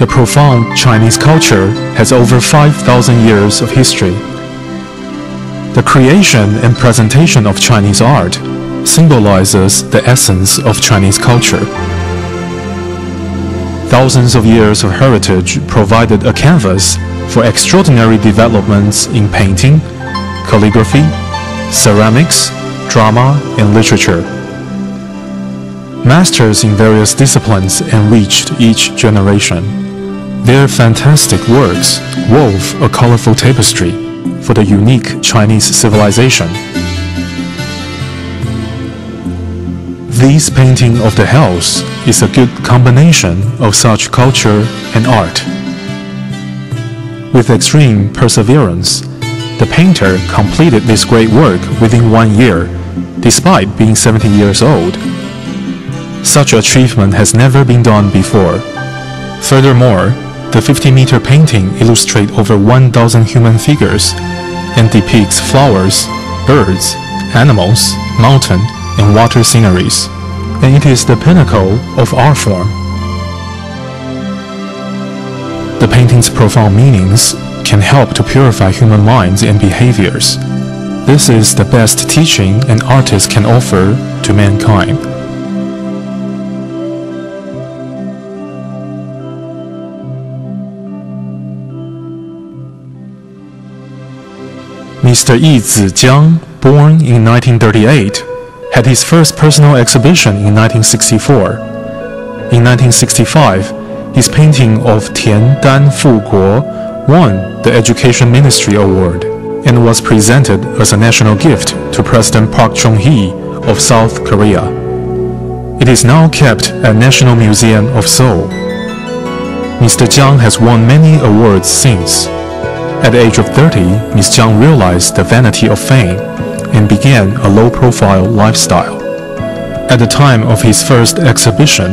The profound Chinese culture has over 5,000 years of history. The creation and presentation of Chinese art symbolizes the essence of Chinese culture. Thousands of years of heritage provided a canvas for extraordinary developments in painting, calligraphy, ceramics, drama, and literature. Masters in various disciplines enriched each generation. Their fantastic works wove a colorful tapestry for the unique Chinese civilization. This painting of the hells is a good combination of such culture and art. With extreme perseverance, the painter completed this great work within 1 year, despite being 70 years old. Such achievement has never been done before. Furthermore, the 50-meter painting illustrates over 1,000 human figures and depicts flowers, birds, animals, mountain, and water sceneries, and it is the pinnacle of art form. The painting's profound meanings can help to purify human minds and behaviors. This is the best teaching an artist can offer to mankind. Mr. Yi Zijiang, born in 1938, had his first personal exhibition in 1964. In 1965, his painting of Tian Dan Fu Guo won the Education Ministry Award and was presented as a national gift to President Park Chung-hee of South Korea. It is now kept at National Museum of Seoul. Mr. Jiang has won many awards since. At the age of 30, Ms. Jiang realized the vanity of fame and began a low-profile lifestyle. At the time of his first exhibition,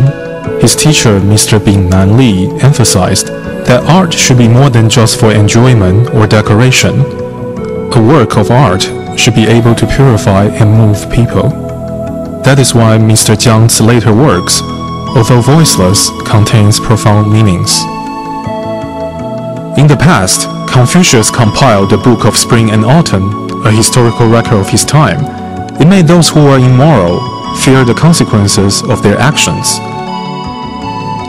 his teacher, Mr. Bing Nan Li, emphasized that art should be more than just for enjoyment or decoration. A work of art should be able to purify and move people. That is why Mr. Jiang's later works, although voiceless, contains profound meanings. In the past, Confucius compiled the Book of Spring and Autumn, a historical record of his time. It made those who are immoral fear the consequences of their actions.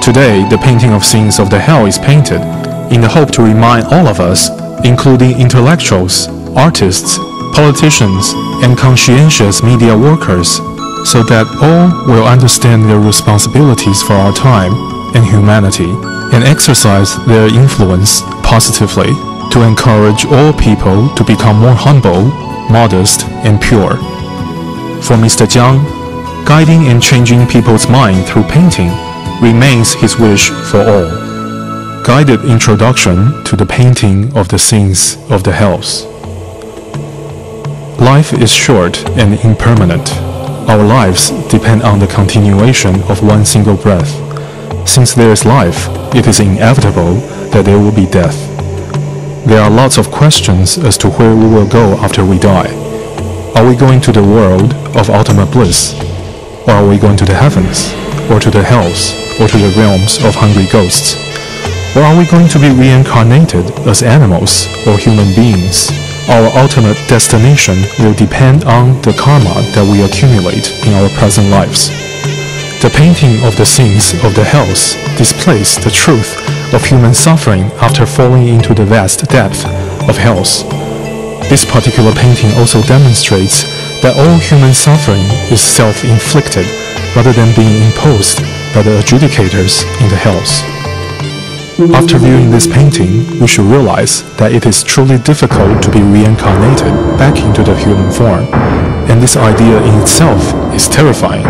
Today, the painting of scenes of the hell is painted in the hope to remind all of us, including intellectuals, artists, politicians, and conscientious media workers, so that all will understand their responsibilities for our time and humanity, and exercise their influence positively to encourage all people to become more humble, modest, and pure. For Mr. Jiang, guiding and changing people's mind through painting remains his wish for all. Guided introduction to the painting of the scenes of the hells. Life is short and impermanent. Our lives depend on the continuation of one single breath. Since there is life, it is inevitable that there will be death. There are lots of questions as to where we will go after we die. Are we going to the world of ultimate bliss? Or are we going to the heavens? Or to the hells? Or to the realms of hungry ghosts? Or are we going to be reincarnated as animals or human beings? Our ultimate destination will depend on the karma that we accumulate in our present lives. The painting of the scenes of the hells displays the truth of human suffering after falling into the vast depth of hells. This particular painting also demonstrates that all human suffering is self-inflicted rather than being imposed by the adjudicators in the hells. After viewing this painting, we should realize that it is truly difficult to be reincarnated back into the human form, and this idea in itself is terrifying.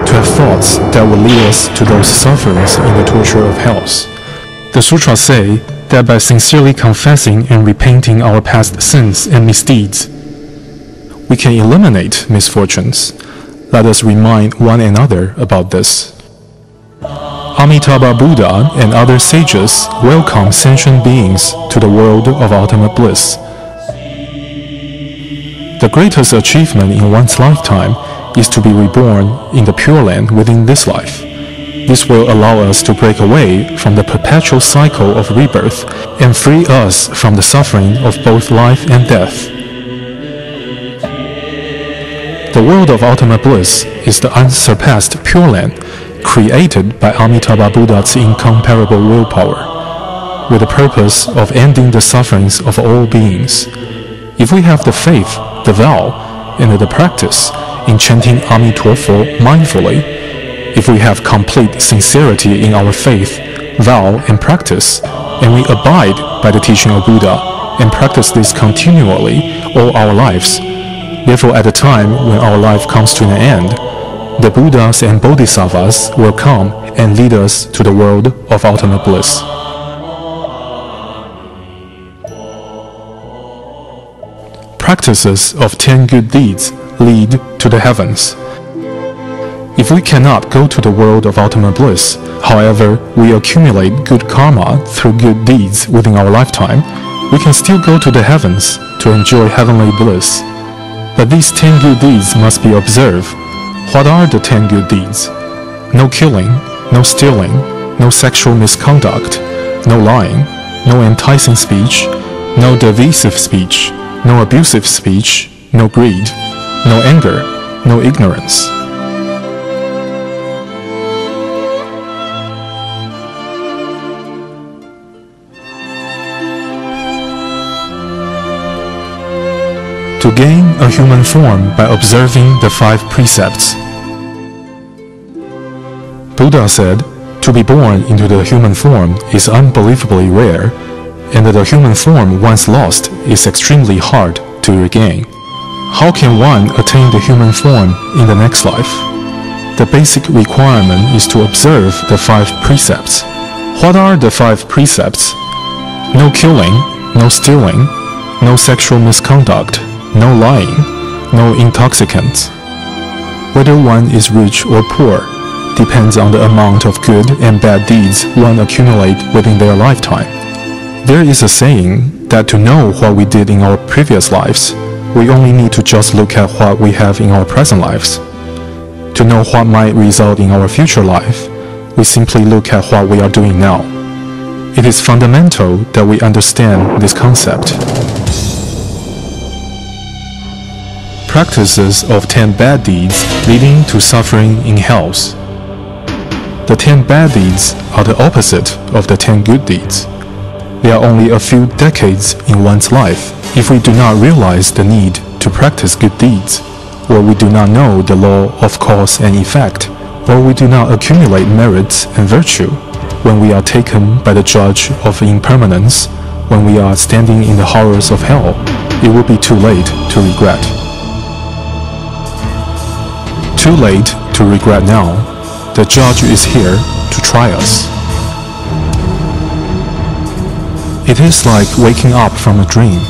To have thoughts that will lead us to those sufferings in the torture of hells. The sutras say that by sincerely confessing and repenting our past sins and misdeeds, we can eliminate misfortunes. Let us remind one another about this. Amitabha Buddha and other sages welcome sentient beings to the world of ultimate bliss. The greatest achievement in one's lifetime is to be reborn in the Pure Land within this life. This will allow us to break away from the perpetual cycle of rebirth and free us from the suffering of both life and death. The world of ultimate bliss is the unsurpassed Pure Land, created by Amitabha Buddha's incomparable willpower, with the purpose of ending the sufferings of all beings. If we have the faith, the vow, and the practice in chanting Amitofo mindfully, if we have complete sincerity in our faith, vow, and practice, and we abide by the teaching of Buddha and practice this continually all our lives, therefore at the time when our life comes to an end, the Buddhas and Bodhisattvas will come and lead us to the world of ultimate bliss. Practices of 10 good deeds lead to the heavens. If we cannot go to the world of ultimate bliss, however, we accumulate good karma through good deeds within our lifetime, we can still go to the heavens to enjoy heavenly bliss. But these 10 good deeds must be observed. What are the 10 good deeds? No killing, no stealing, no sexual misconduct, no lying, no enticing speech, no derisive speech, no abusive speech, no greed, no anger, no ignorance. To gain a human form by observing the 5 precepts. Buddha said, to be born into the human form is unbelievably rare, and that the human form once lost is extremely hard to regain. How can one attain the human form in the next life? The basic requirement is to observe the 5 precepts. What are the 5 precepts? No killing, no stealing, no sexual misconduct, no lying, no intoxicants. Whether one is rich or poor depends on the amount of good and bad deeds one accumulate within their lifetime. There is a saying that to know what we did in our previous lives, we only need to just look at what we have in our present lives. To know what might result in our future life, we simply look at what we are doing now. It is fundamental that we understand this concept. Practices of 10 bad deeds leading to suffering in hells. The 10 bad deeds are the opposite of the 10 good deeds. They are only a few decades in one's life if we do not realize the need to practice good deeds, or we do not know the law of cause and effect, or we do not accumulate merits and virtue. When we are taken by the judge of impermanence, when we are standing in the horrors of hell, it will be too late to regret. Too late to regret now. The judge is here to try us. It is like waking up from a dream.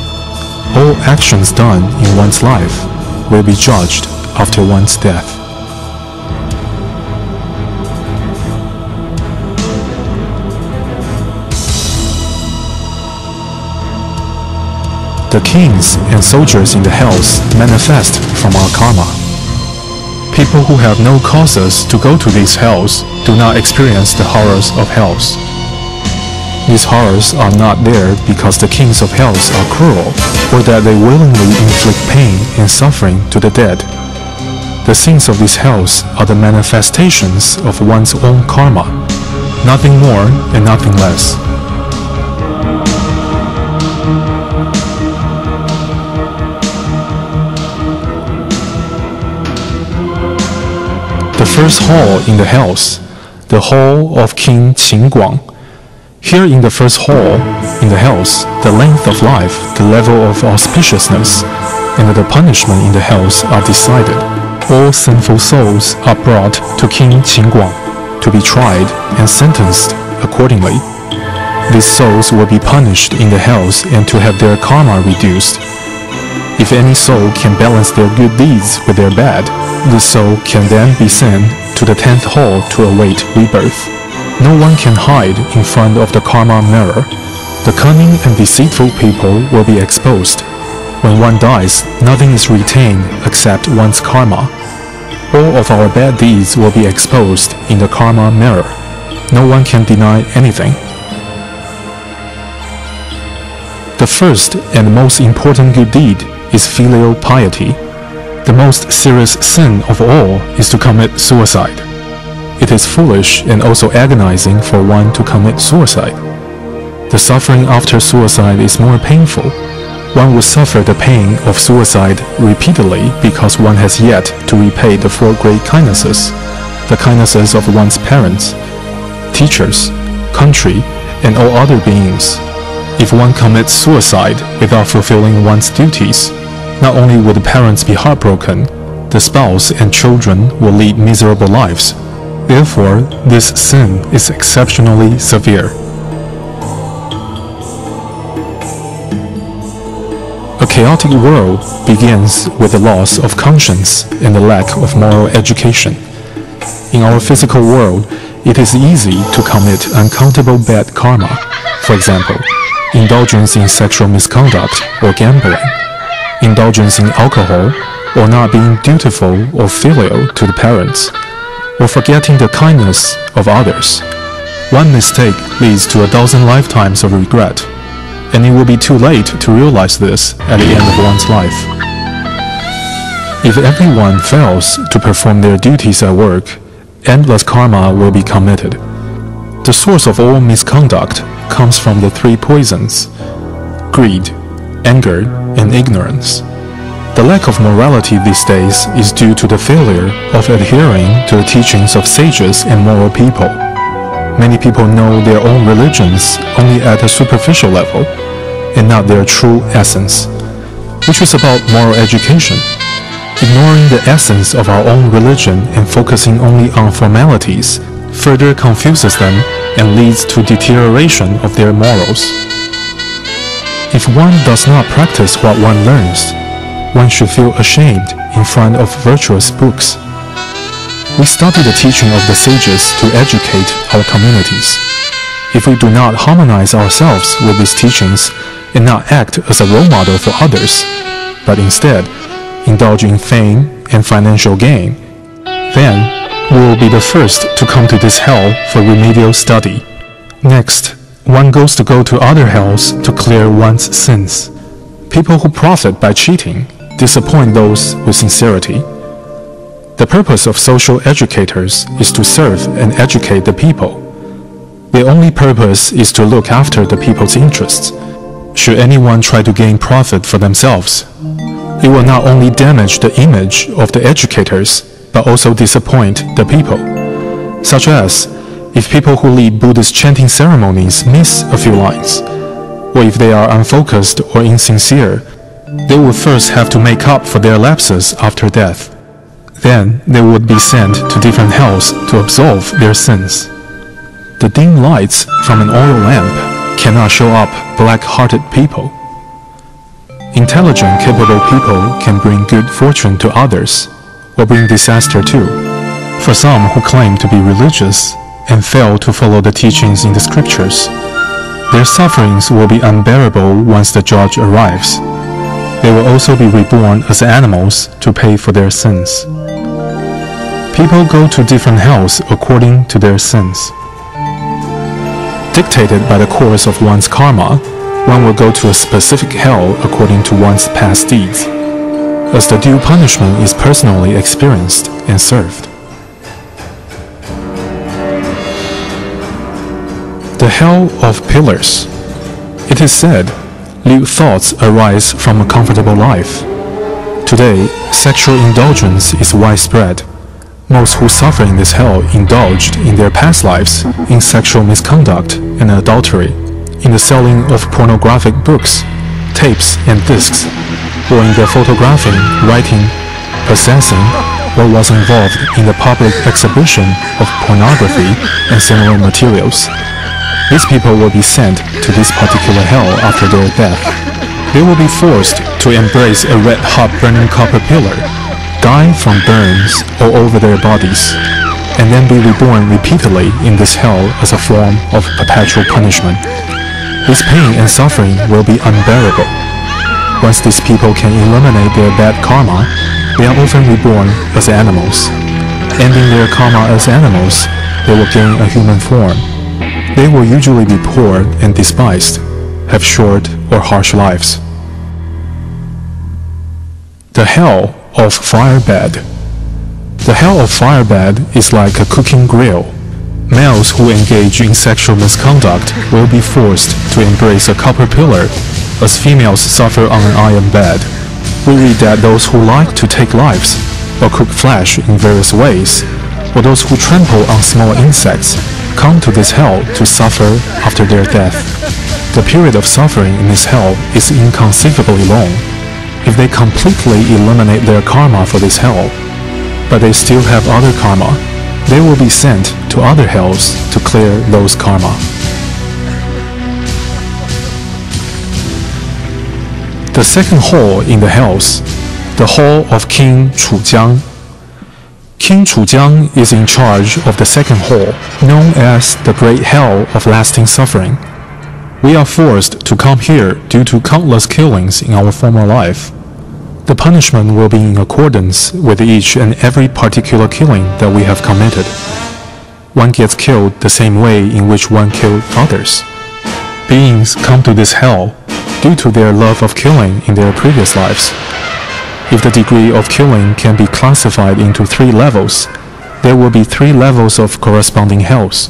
All actions done in one's life will be judged after one's death. The kings and soldiers in the hells manifest from our karma. People who have no causes to go to these hells do not experience the horrors of hells. These horrors are not there because the kings of hells are cruel, or that they willingly inflict pain and suffering to the dead. The sins of these hells are the manifestations of one's own karma, nothing more and nothing less. The first hall in the hells, the hall of King Qin-Guang. Here in the first hall in the hells, the length of life, the level of auspiciousness, and the punishment in the hells are decided. All sinful souls are brought to King Qin-Guang to be tried and sentenced accordingly. These souls will be punished in the hells and to have their karma reduced. If any soul can balance their good deeds with their bad, the soul can then be sent to the 10th hall to await rebirth. No one can hide in front of the karma mirror. The cunning and deceitful people will be exposed. When one dies, nothing is retained except one's karma. All of our bad deeds will be exposed in the karma mirror. No one can deny anything. The first and most important good deed is filial piety. The most serious sin of all is to commit suicide. It is foolish and also agonizing for one to commit suicide. The suffering after suicide is more painful. One will suffer the pain of suicide repeatedly because one has yet to repay the four great kindnesses, the kindnesses of one's parents, teachers, country, and all other beings. If one commits suicide without fulfilling one's duties, not only will the parents be heartbroken, the spouse and children will lead miserable lives. Therefore, this sin is exceptionally severe. A chaotic world begins with the loss of conscience and the lack of moral education. In our physical world, it is easy to commit uncountable bad karma. For example, indulgence in sexual misconduct or gambling, indulgence in alcohol, or not being dutiful or filial to the parents, or forgetting the kindness of others. One mistake leads to 1,000 lifetimes of regret, and it will be too late to realize this at the end of one's life. If everyone fails to perform their duties at work, endless karma will be committed. The source of all misconduct comes from the three poisons: greed, anger, and ignorance. The lack of morality these days is due to the failure of adhering to the teachings of sages and moral people. Many people know their own religions only at a superficial level, and not their true essence, which is about moral education. Ignoring the essence of our own religion and focusing only on formalities further confuses them and leads to deterioration of their morals. If one does not practice what one learns, one should feel ashamed in front of virtuous books. We study the teaching of the sages to educate our communities. If we do not harmonize ourselves with these teachings and not act as a role model for others, but instead indulge in fame and financial gain, then we will be the first to come to this hell for remedial study. Next, one goes to other hells to clear one's sins. People who profit by cheating disappoint those with sincerity. The purpose of social educators is to serve and educate the people. Their only purpose is to look after the people's interests. Should anyone try to gain profit for themselves, it will not only damage the image of the educators, but also disappoint the people. Such as, if people who lead Buddhist chanting ceremonies miss a few lines, or if they are unfocused or insincere, they would first have to make up for their lapses after death. Then they would be sent to different hells to absolve their sins. The dim lights from an oil lamp cannot show up black-hearted people. Intelligent, capable people can bring good fortune to others, or bring disaster too. For some who claim to be religious and fail to follow the teachings in the scriptures, their sufferings will be unbearable once the judge arrives. They will also be reborn as animals to pay for their sins. People go to different hells according to their sins. Dictated by the course of one's karma, one will go to a specific hell according to one's past deeds, as the due punishment is personally experienced and served. The Hell of Pillars. It is said, lewd thoughts arise from a comfortable life. Today, sexual indulgence is widespread. Most who suffer in this hell indulged in their past lives in sexual misconduct and adultery, in the selling of pornographic books, tapes and discs, or in the photographing, writing, possessing, or was involved in the public exhibition of pornography and similar materials. These people will be sent to this particular hell after their death. They will be forced to embrace a red-hot burning copper pillar, die from burns all over their bodies, and then be reborn repeatedly in this hell as a form of perpetual punishment. This pain and suffering will be unbearable. Once these people can eliminate their bad karma, They are often reborn as animals. Ending their karma as animals, they will gain a human form. They will usually be poor and despised, have short or harsh lives. The hell of firebed. The hell of firebed is like a cooking grill. Males who engage in sexual misconduct will be forced to embrace a copper pillar, as females suffer on an iron bed. We read that those who like to take lives, or cook flesh in various ways, or those who trample on small insects, come to this hell to suffer after their death. The period of suffering in this hell is inconceivably long. If they completely eliminate their karma for this hell, but they still have other karma, they will be sent to other hells to clear those karma. The second hall in the hells, the hall of King Chujiang. King Chujiang is in charge of the second hall, known as the Great Hell of Lasting Suffering. We are forced to come here due to countless killings in our former life. The punishment will be in accordance with each and every particular killing that we have committed. One gets killed the same way in which one killed others. Beings come to this hell due to their love of killing in their previous lives. If the degree of killing can be classified into 3 levels, there will be 3 levels of corresponding hells.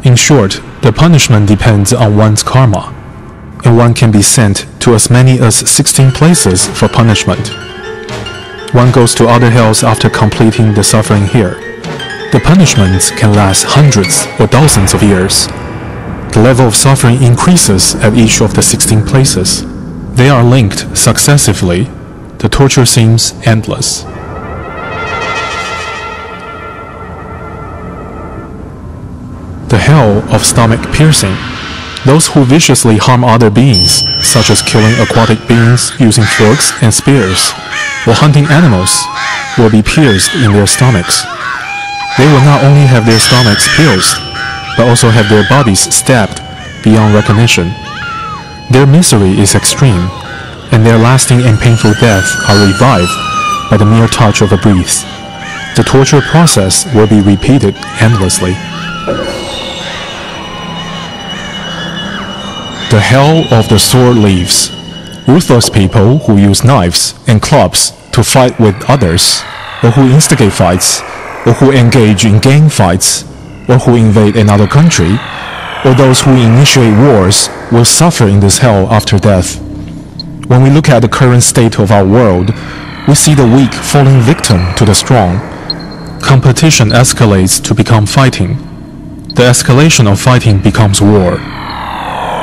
In short, the punishment depends on one's karma, and one can be sent to as many as 16 places for punishment. One goes to other hells after completing the suffering here. The punishments can last hundreds or thousands of years. The level of suffering increases at each of the 16 places. They are linked successively. The torture seems endless. The hell of stomach piercing. Those who viciously harm other beings, such as killing aquatic beings using forks and spears, or hunting animals, will be pierced in their stomachs. They will not only have their stomachs pierced, but also have their bodies stabbed beyond recognition. Their misery is extreme, and their lasting and painful death are revived by the mere touch of a breeze. The torture process will be repeated endlessly. The hell of the sword leaves. Ruthless people who use knives and clubs to fight with others, or who instigate fights, or who engage in gang fights, or who invade another country, or those who initiate wars will suffer in this hell after death. When we look at the current state of our world, we see the weak falling victim to the strong. Competition escalates to become fighting. The escalation of fighting becomes war.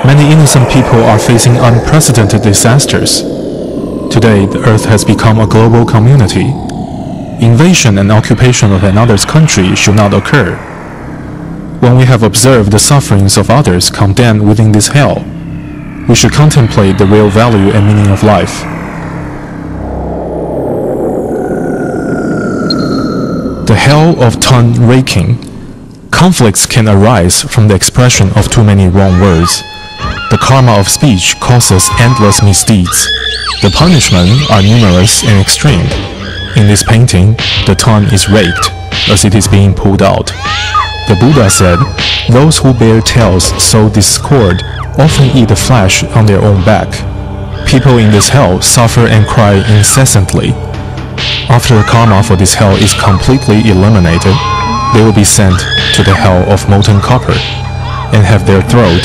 Many innocent people are facing unprecedented disasters. Today, the earth has become a global community. Invasion and occupation of another's country should not occur. When we have observed the sufferings of others condemned within this hell, we should contemplate the real value and meaning of life. The hell of tongue raking. Conflicts can arise from the expression of too many wrong words. The karma of speech causes endless misdeeds. The punishments are numerous and extreme. In this painting, the tongue is raked as it is being pulled out. The Buddha said, "Those who bear tales sow discord often eat the flesh on their own back." People in this hell suffer and cry incessantly. After the karma for this hell is completely eliminated, they will be sent to the hell of molten copper and have their throat,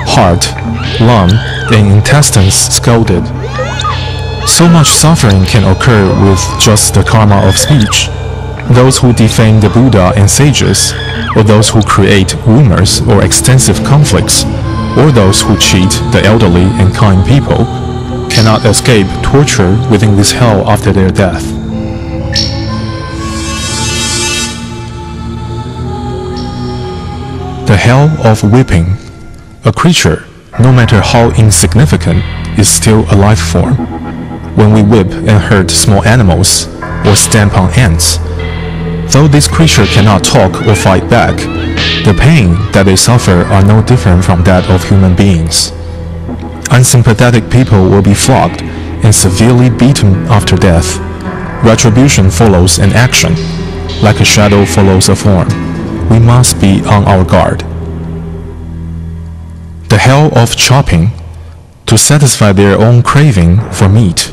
heart, lung, and intestines scalded. So much suffering can occur with just the karma of speech. Those who defame the Buddha and sages, or those who create rumors or extensive conflicts, or those who cheat the elderly and kind people, cannot escape torture within this hell after their death. The hell of whipping. A creature, no matter how insignificant, is still a life form. When we whip and hurt small animals, or stamp on ants, though this creature cannot talk or fight back, the pain that they suffer are no different from that of human beings. Unsympathetic people will be flogged and severely beaten after death. Retribution follows an action, like a shadow follows a form. We must be on our guard. The hell of chopping. To satisfy their own craving for meat,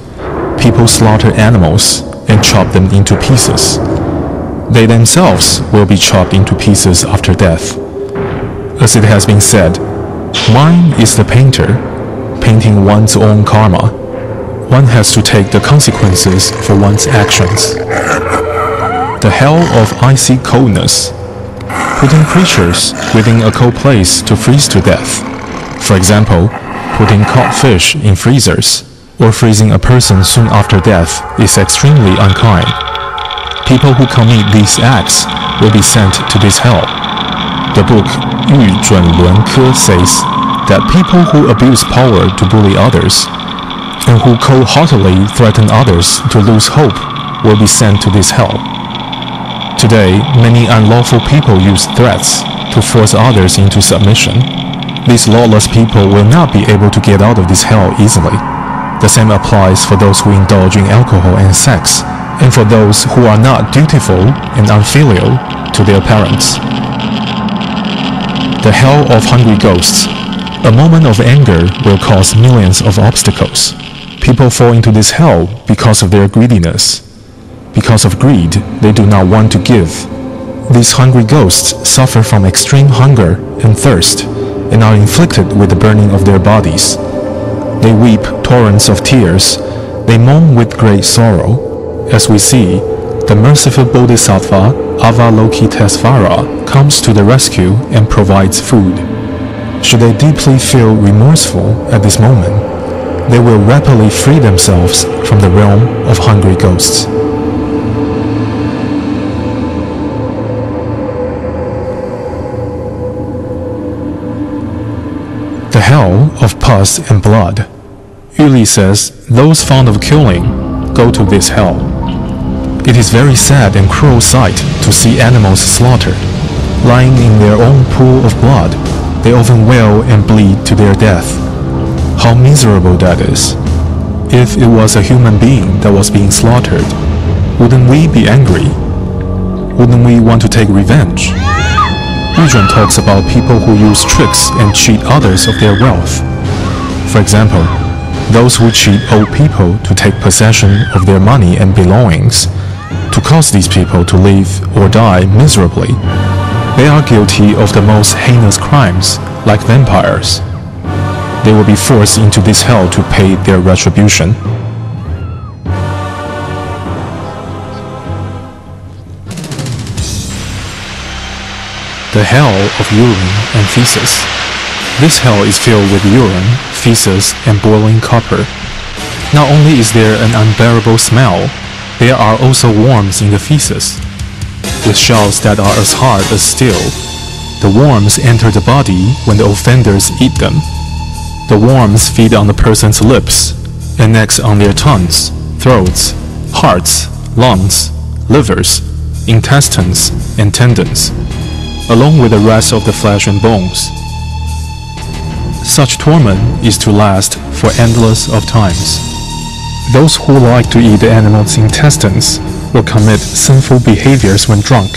people slaughter animals and chop them into pieces. They themselves will be chopped into pieces after death. As it has been said, mind is the painter, painting one's own karma. One has to take the consequences for one's actions. The hell of icy coldness. Putting creatures within a cold place to freeze to death. For example, putting caught fish in freezers or freezing a person soon after death is extremely unkind. People who commit these acts will be sent to this hell. The book Yu Zhun Luan Ke says that people who abuse power to bully others and who cold-heartedly threaten others to lose hope will be sent to this hell. Today, many unlawful people use threats to force others into submission. These lawless people will not be able to get out of this hell easily. The same applies for those who indulge in alcohol and sex, and for those who are not dutiful and unfilial to their parents. The hell of hungry ghosts. A moment of anger will cause millions of obstacles. People fall into this hell because of their greediness. Because of greed, they do not want to give. These hungry ghosts suffer from extreme hunger and thirst, and are inflicted with the burning of their bodies. They weep torrents of tears. They moan with great sorrow. As we see, the merciful Bodhisattva Avalokitesvara comes to the rescue and provides food. Should they deeply feel remorseful at this moment, they will rapidly free themselves from the realm of hungry ghosts. The hell of pus and blood. Yuli says those fond of killing go to this hell. It is very sad and cruel sight to see animals slaughtered. Lying in their own pool of blood, they often wail and bleed to their death. How miserable that is. If it was a human being that was being slaughtered, wouldn't we be angry? Wouldn't we want to take revenge? Yuzhen talks about people who use tricks and cheat others of their wealth. For example, those who cheat old people to take possession of their money and belongings, to cause these people to live or die miserably. They are guilty of the most heinous crimes, like vampires. They will be forced into this hell to pay their retribution. The hell of urine and feces. This hell is filled with urine, feces, and boiling copper. Not only is there an unbearable smell, there are also worms in the feces, with shells that are as hard as steel. The worms enter the body when the offenders eat them. The worms feed on the person's lips and next on their tongues, throats, hearts, lungs, livers, intestines, and tendons, along with the rest of the flesh and bones. Such torment is to last for endless of times. Those who like to eat the animal's intestines will commit sinful behaviors when drunk,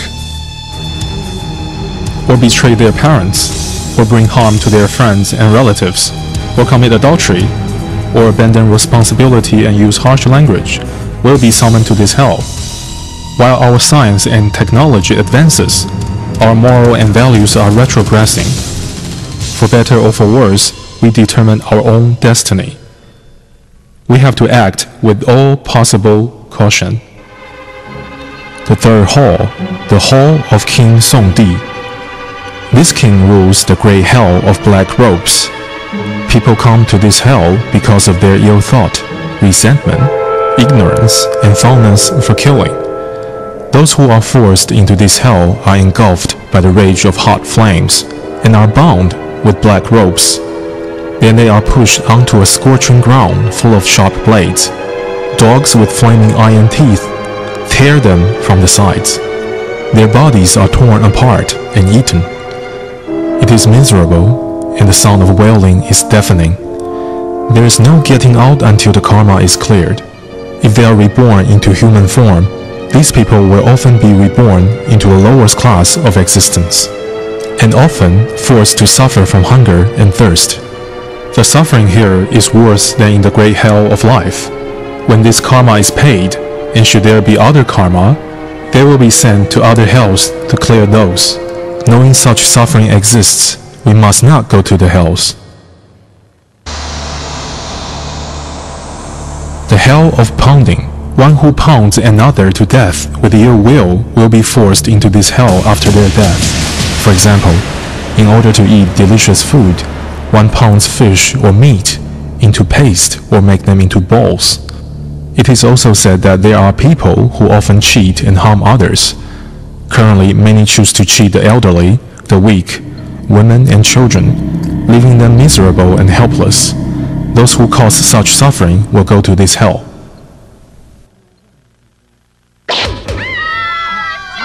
or betray their parents, or bring harm to their friends and relatives, or commit adultery, or abandon responsibility and use harsh language, will be summoned to this hell. While our science and technology advances, our moral and values are retrogressing. For better or for worse, we determine our own destiny. We have to act with all possible caution. The third hall, the hall of King Songdi. This king rules the great hell of black robes. People come to this hell because of their ill thought, resentment, ignorance, and fondness for killing. Those who are forced into this hell are engulfed by the rage of hot flames and are bound with black ropes. Then they are pushed onto a scorching ground full of sharp blades. Dogs with flaming iron teeth tear them from the sides. Their bodies are torn apart and eaten. It is miserable, and the sound of wailing is deafening. There is no getting out until the karma is cleared. If they are reborn into human form, these people will often be reborn into a lower class of existence, and often forced to suffer from hunger and thirst. The suffering here is worse than in the great hell of life. When this karma is paid, and should there be other karma, they will be sent to other hells to clear those. Knowing such suffering exists, we must not go to the hells. The hell of pounding. One who pounds another to death with ill will be forced into this hell after their death. For example, in order to eat delicious food, one pounds fish or meat into paste or make them into balls. It is also said that there are people who often cheat and harm others. Currently, many choose to cheat the elderly, the weak, women and children, leaving them miserable and helpless. Those who cause such suffering will go to this hell.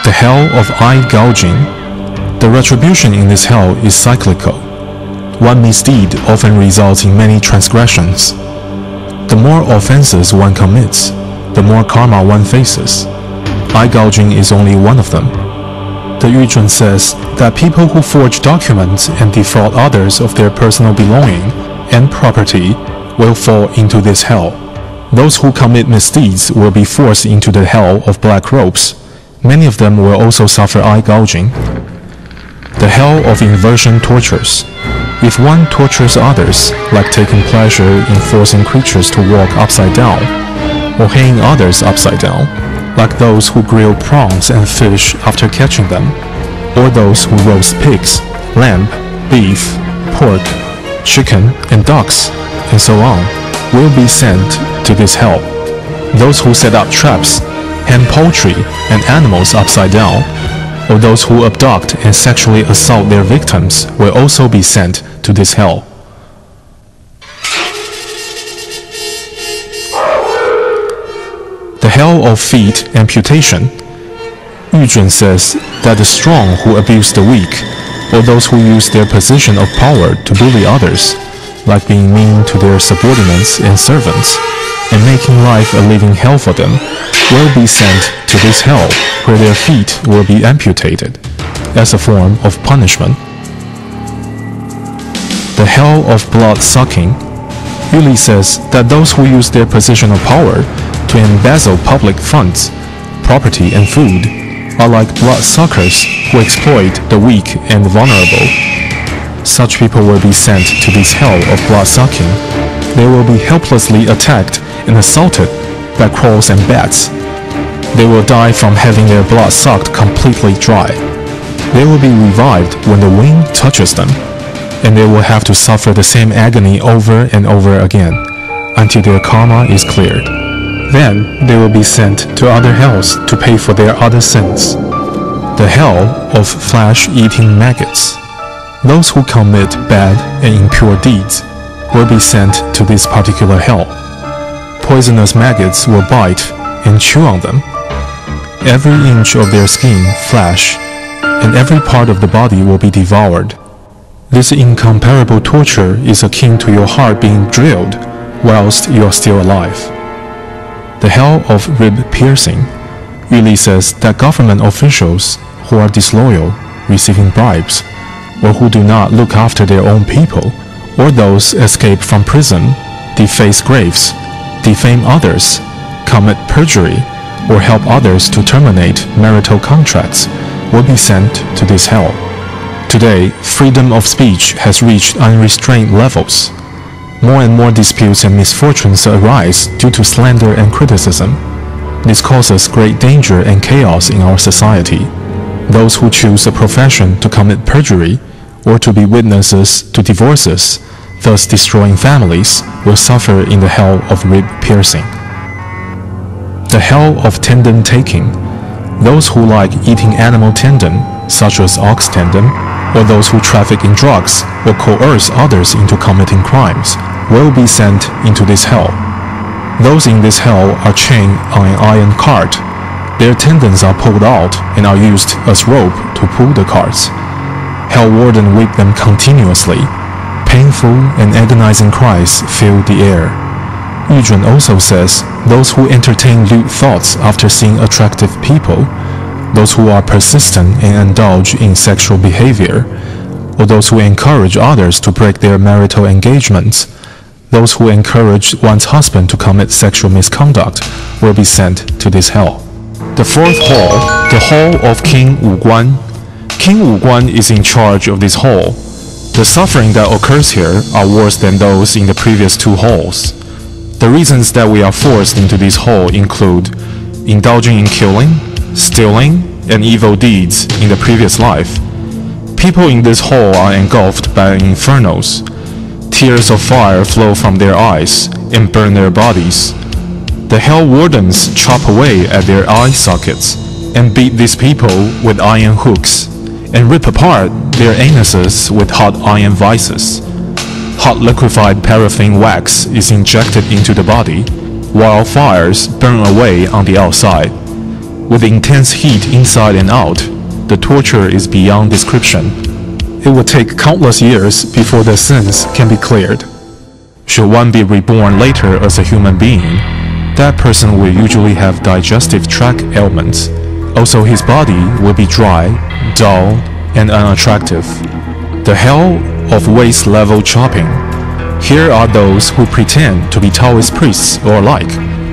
The hell of eye gouging. The retribution in this hell is cyclical. One misdeed often results in many transgressions. The more offenses one commits, the more karma one faces. Eye gouging is only one of them. The Yuzhun says that people who forge documents and defraud others of their personal belonging and property will fall into this hell. Those who commit misdeeds will be forced into the hell of black ropes. Many of them will also suffer eye gouging. The hell of inversion tortures. If one tortures others, like taking pleasure in forcing creatures to walk upside down, or hanging others upside down, like those who grill prawns and fish after catching them, or those who roast pigs, lamb, beef, pork, chicken, and ducks, and so on, will be sent to this hell. Those who set up traps, hang poultry and animals upside down, or those who abduct and sexually assault their victims will also be sent to this hell. The hell of feet amputation. Yuzhun says that the strong who abuse the weak, or those who use their position of power to bully others, like being mean to their subordinates and servants, and making life a living hell for them, will be sent to this hell, where their feet will be amputated, as a form of punishment. The hell of blood-sucking. Yuli says that those who use their position of power to embezzle public funds, property and food are like blood-suckers who exploit the weak and vulnerable. Such people will be sent to this hell of blood-sucking. They will be helplessly attacked and assaulted by crows and bats. They will die from having their blood sucked completely dry. They will be revived when the wind touches them, and they will have to suffer the same agony over and over again until their karma is cleared. Then they will be sent to other hells to pay for their other sins. The hell of flesh-eating maggots. Those who commit bad and impure deeds will be sent to this particular hell. Poisonous maggots will bite and chew on them. Every inch of their skin, flesh, and every part of the body will be devoured. This incomparable torture is akin to your heart being drilled whilst you are still alive. The hell of rib piercing. Yuli says that government officials who are disloyal, receiving bribes, or who do not look after their own people, or those escape from prison, deface graves, defame others, commit perjury, or help others to terminate marital contracts, will be sent to this hell. Today, freedom of speech has reached unrestrained levels. More and more disputes and misfortunes arise due to slander and criticism. This causes great danger and chaos in our society. Those who choose a profession to commit perjury or to be witnesses to divorces, thus destroying families, will suffer in the hell of rib piercing. The hell of tendon taking. Those who like eating animal tendon, such as ox tendon, or those who traffic in drugs or coerce others into committing crimes, will be sent into this hell. Those in this hell are chained on an iron cart. Their tendons are pulled out and are used as rope to pull the carts. Hell warden whip them continuously. Painful and agonizing cries fill the air. Yu Zhun also says those who entertain lewd thoughts after seeing attractive people, those who are persistent and indulge in sexual behavior, or those who encourage others to break their marital engagements, those who encourage one's husband to commit sexual misconduct will be sent to this hell. The fourth hall, the hall of King Wu Guan. King Wu Guan is in charge of this hall. The suffering that occurs here are worse than those in the previous two halls. The reasons that we are forced into this hall include indulging in killing, stealing, and evil deeds in the previous life. People in this hall are engulfed by infernos. Tears of fire flow from their eyes and burn their bodies. The hell wardens chop away at their eye sockets and beat these people with iron hooks and rip apart their anuses with hot iron vices. Hot liquefied paraffin wax is injected into the body, while fires burn away on the outside. With intense heat inside and out, the torture is beyond description. It will take countless years before their sins can be cleared. Should one be reborn later as a human being, that person will usually have digestive tract ailments. Also, his body will be dry, dull, and unattractive. The hell of waist-level chopping. Here are those who pretend to be Taoist priests or alike,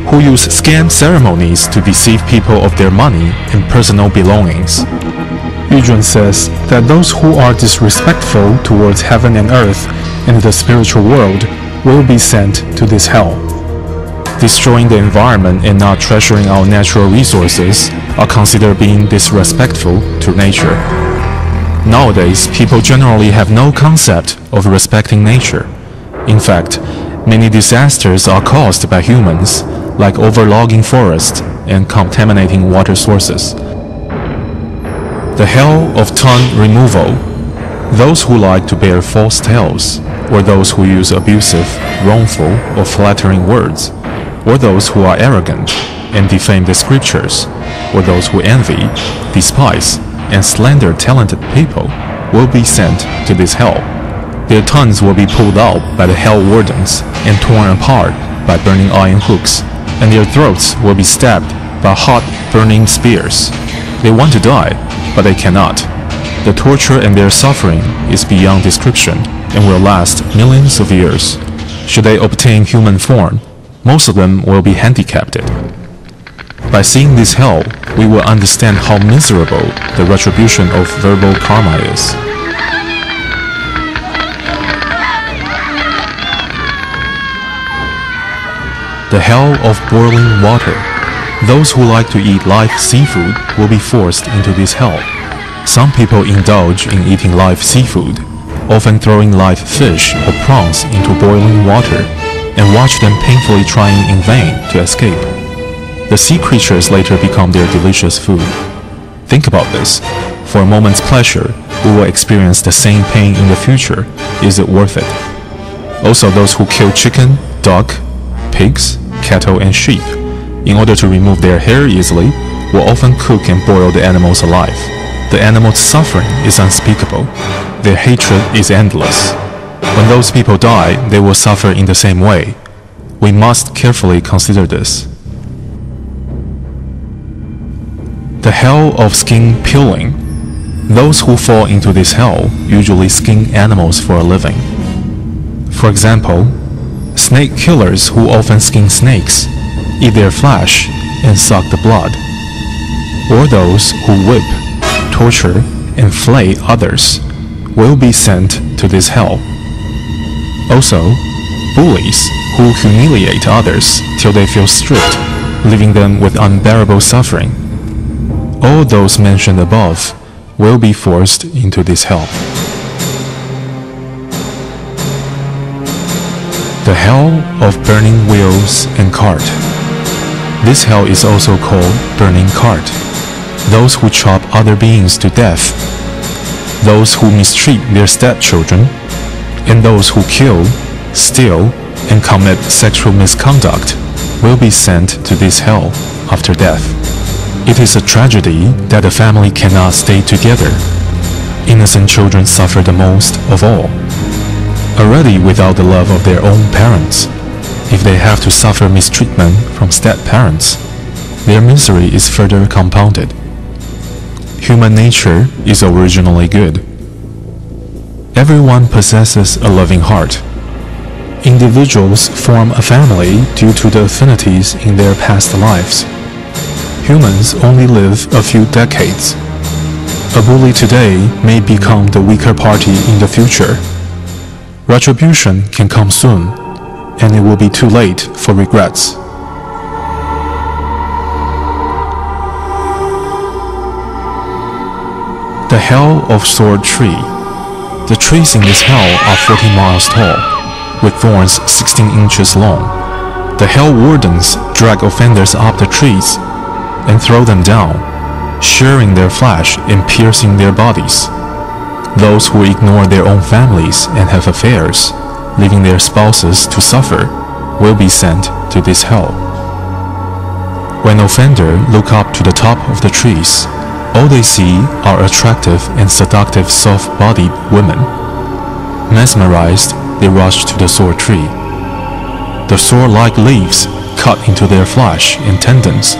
who use scam ceremonies to deceive people of their money and personal belongings. Yu Zhun says that those who are disrespectful towards heaven and earth and the spiritual world will be sent to this hell. Destroying the environment and not treasuring our natural resources are considered being disrespectful to nature. Nowadays, people generally have no concept of respecting nature. In fact, many disasters are caused by humans, like overlogging forests and contaminating water sources. The hell of tongue removal. Those who like to bear false tales, or those who use abusive, wrongful, or flattering words, or those who are arrogant and defame the scriptures, or those who envy, despise, and slander talented people, will be sent to this hell. Their tongues will be pulled out by the hell wardens and torn apart by burning iron hooks, and their throats will be stabbed by hot, burning spears. They want to die, but they cannot. The torture and their suffering is beyond description and will last millions of years. Should they obtain human form, most of them will be handicapped. By seeing this hell, we will understand how miserable the retribution of verbal karma is. The hell of boiling water. Those who like to eat live seafood will be forced into this hell. Some people indulge in eating live seafood, often throwing live fish or prawns into boiling water, and watch them painfully trying in vain to escape. The sea creatures later become their delicious food. Think about this. For a moment's pleasure, we will experience the same pain in the future. Is it worth it? Also, those who kill chicken, duck, pigs, cattle, and sheep, in order to remove their hair easily, will often cook and boil the animals alive. The animals' suffering is unspeakable. Their hatred is endless. When those people die, they will suffer in the same way. We must carefully consider this. The hell of skin peeling. Those who fall into this hell usually skin animals for a living. For example, snake killers who often skin snakes, eat their flesh, and suck the blood. Or those who whip, torture, and flay others will be sent to this hell. Also, bullies who humiliate others till they feel stripped, leaving them with unbearable suffering. All those mentioned above will be forced into this hell. The hell of burning wheels and cart. This hell is also called burning cart. Those who chop other beings to death, those who mistreat their stepchildren, and those who kill, steal, and commit sexual misconduct will be sent to this hell after death. It is a tragedy that a family cannot stay together. Innocent children suffer the most of all. Already without the love of their own parents, If they have to suffer mistreatment from step-parents, their misery is further compounded. Human nature is originally good. Everyone possesses a loving heart. Individuals form a family due to the affinities in their past lives. Humans only live a few decades. A bully today may become the weaker party in the future. Retribution can come soon, and it will be too late for regrets. The Hell of Sword Tree. The trees in this hell are 40 miles tall, with thorns 16 inches long. The Hell Wardens drag offenders up the trees and throw them down, sharing their flesh and piercing their bodies. Those who ignore their own families and have affairs, leaving their spouses to suffer, will be sent to this hell. When offenders look up to the top of the trees, all they see are attractive and seductive soft-bodied women. Mesmerized, they rush to the sword tree. The sword-like leaves cut into their flesh and tendons,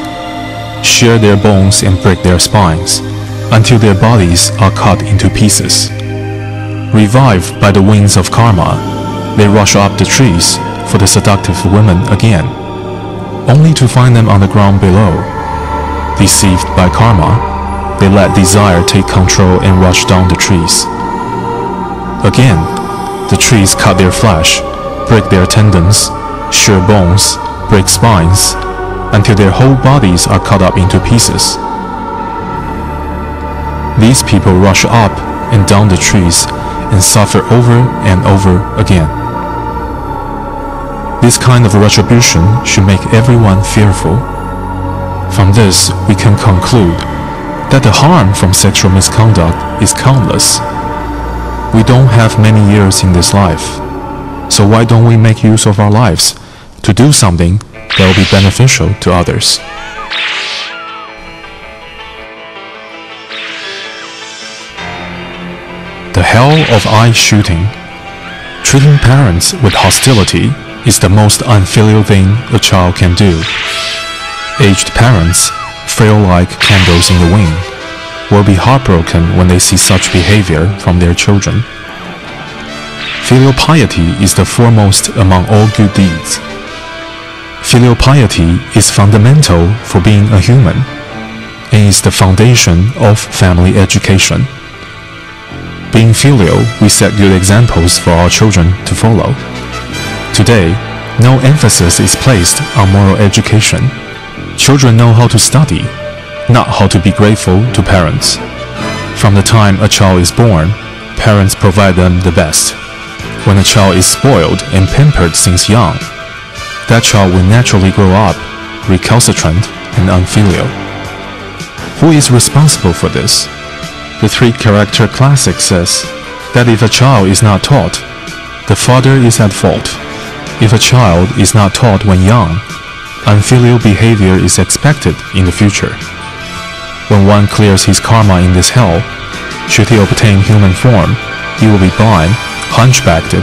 shear their bones and break their spines, until their bodies are cut into pieces. Revived by the winds of karma, they rush up the trees for the seductive women again, only to find them on the ground below. Deceived by karma, they let desire take control and rush down the trees. Again, the trees cut their flesh, break their tendons, shear bones, break spines, until their whole bodies are cut up into pieces. These people rush up and down the trees and suffer over and over again. This kind of retribution should make everyone fearful. From this, we can conclude that the harm from sexual misconduct is countless. We don't have many years in this life, so why don't we make use of our lives to do something that will be beneficial to others? The Hell of Eye Shooting. Treating parents with hostility is the most unfilial thing a child can do. Aged parents, frail like candles in the wind, will be heartbroken when they see such behavior from their children. Filial piety is the foremost among all good deeds. Filial piety is fundamental for being a human and is the foundation of family education. Being filial, we set good examples for our children to follow. Today, no emphasis is placed on moral education. Children know how to study, not how to be grateful to parents. From the time a child is born, parents provide them the best. When a child is spoiled and pampered since young, that child will naturally grow up recalcitrant and unfilial. Who is responsible for this? The three-character classic says that if a child is not taught, the father is at fault. If a child is not taught when young, unfilial behavior is expected in the future. When one clears his karma in this hell, should he obtain human form, he will be blind, hunchbacked,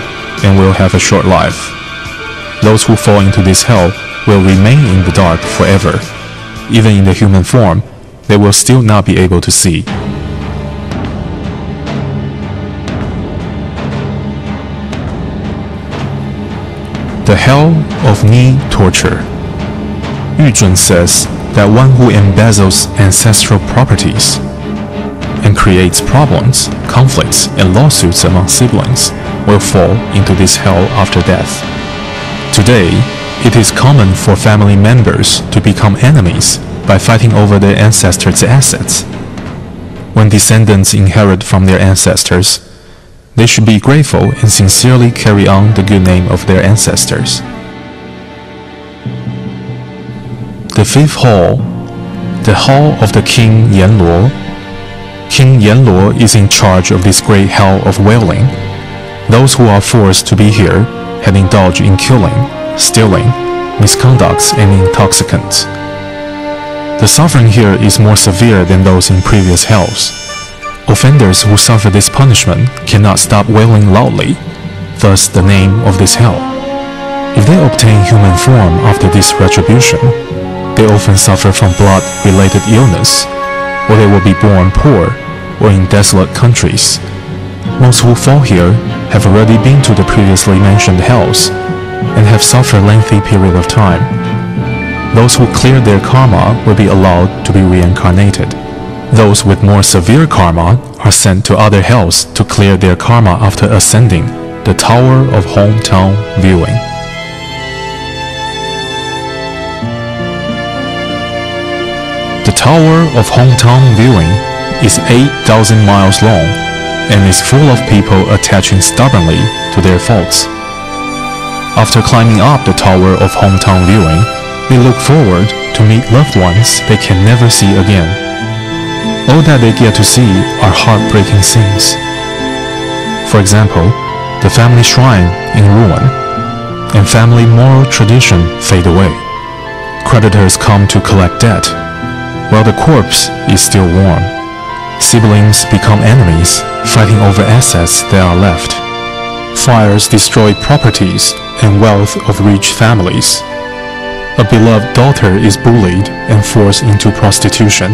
and will have a short life. Those who fall into this hell will remain in the dark forever. Even in the human form, they will still not be able to see. The Hell of Knee Torture. Yu Zhen says that one who embezzles ancestral properties and creates problems, conflicts, and lawsuits among siblings will fall into this hell after death. Today, it is common for family members to become enemies by fighting over their ancestors' assets. When descendants inherit from their ancestors, they should be grateful and sincerely carry on the good name of their ancestors. The fifth hall, the Hall of the King Yanluo. King Yanluo is in charge of this great hell of wailing. Those who are forced to be here have indulged in killing, stealing, misconducts, and intoxicants. The suffering here is more severe than those in previous hells. Offenders who suffer this punishment cannot stop wailing loudly, thus the name of this hell. If they obtain human form after this retribution, they often suffer from blood-related illness, or they will be born poor or in desolate countries. Most who fall here have already been to the previously mentioned hells and have suffered a lengthy period of time. Those who clear their karma will be allowed to be reincarnated. Those with more severe karma are sent to other hells to clear their karma after ascending the Tower of Hometown Viewing. The Tower of Hometown Viewing is 8,000 miles long and is full of people attaching stubbornly to their faults. After climbing up the Tower of Hometown Viewing, they look forward to meet loved ones they can never see again. All that they get to see are heartbreaking scenes. For example, the family shrine in ruin, and family moral tradition fade away. Creditors come to collect debt, while the corpse is still warm. Siblings become enemies, fighting over assets that are left. Fires destroy properties and wealth of rich families. A beloved daughter is bullied and forced into prostitution.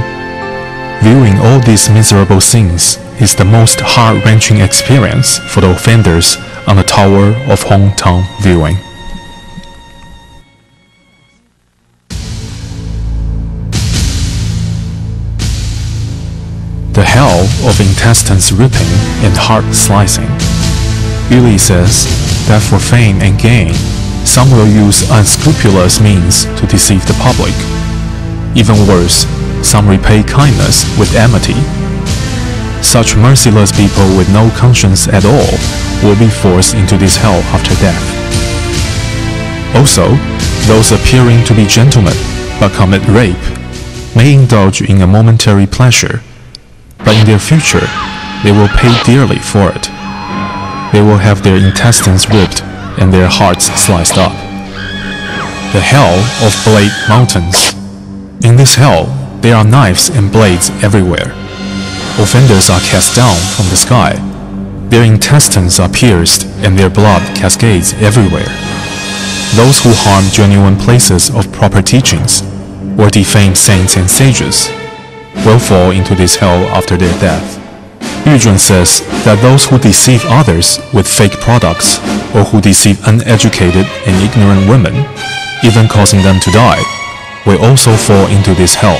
Viewing all these miserable scenes is the most heart-wrenching experience for the offenders on the Tower of Hometown Viewing. The hell of intestines ripping and heart slicing. Yuli says that for fame and gain, some will use unscrupulous means to deceive the public. Even worse, some repay kindness with enmity. Such merciless people with no conscience at all will be forced into this hell after death. Also, those appearing to be gentlemen but commit rape may indulge in a momentary pleasure, but in their future, they will pay dearly for it. They will have their intestines ripped and their hearts sliced up. The Hell of Blade Mountains. In this hell, there are knives and blades everywhere. Offenders are cast down from the sky. Their intestines are pierced and their blood cascades everywhere. Those who harm genuine places of proper teachings or defame saints and sages will fall into this hell after their death. Yuzhun says that those who deceive others with fake products or who deceive uneducated and ignorant women, even causing them to die, will also fall into this hell.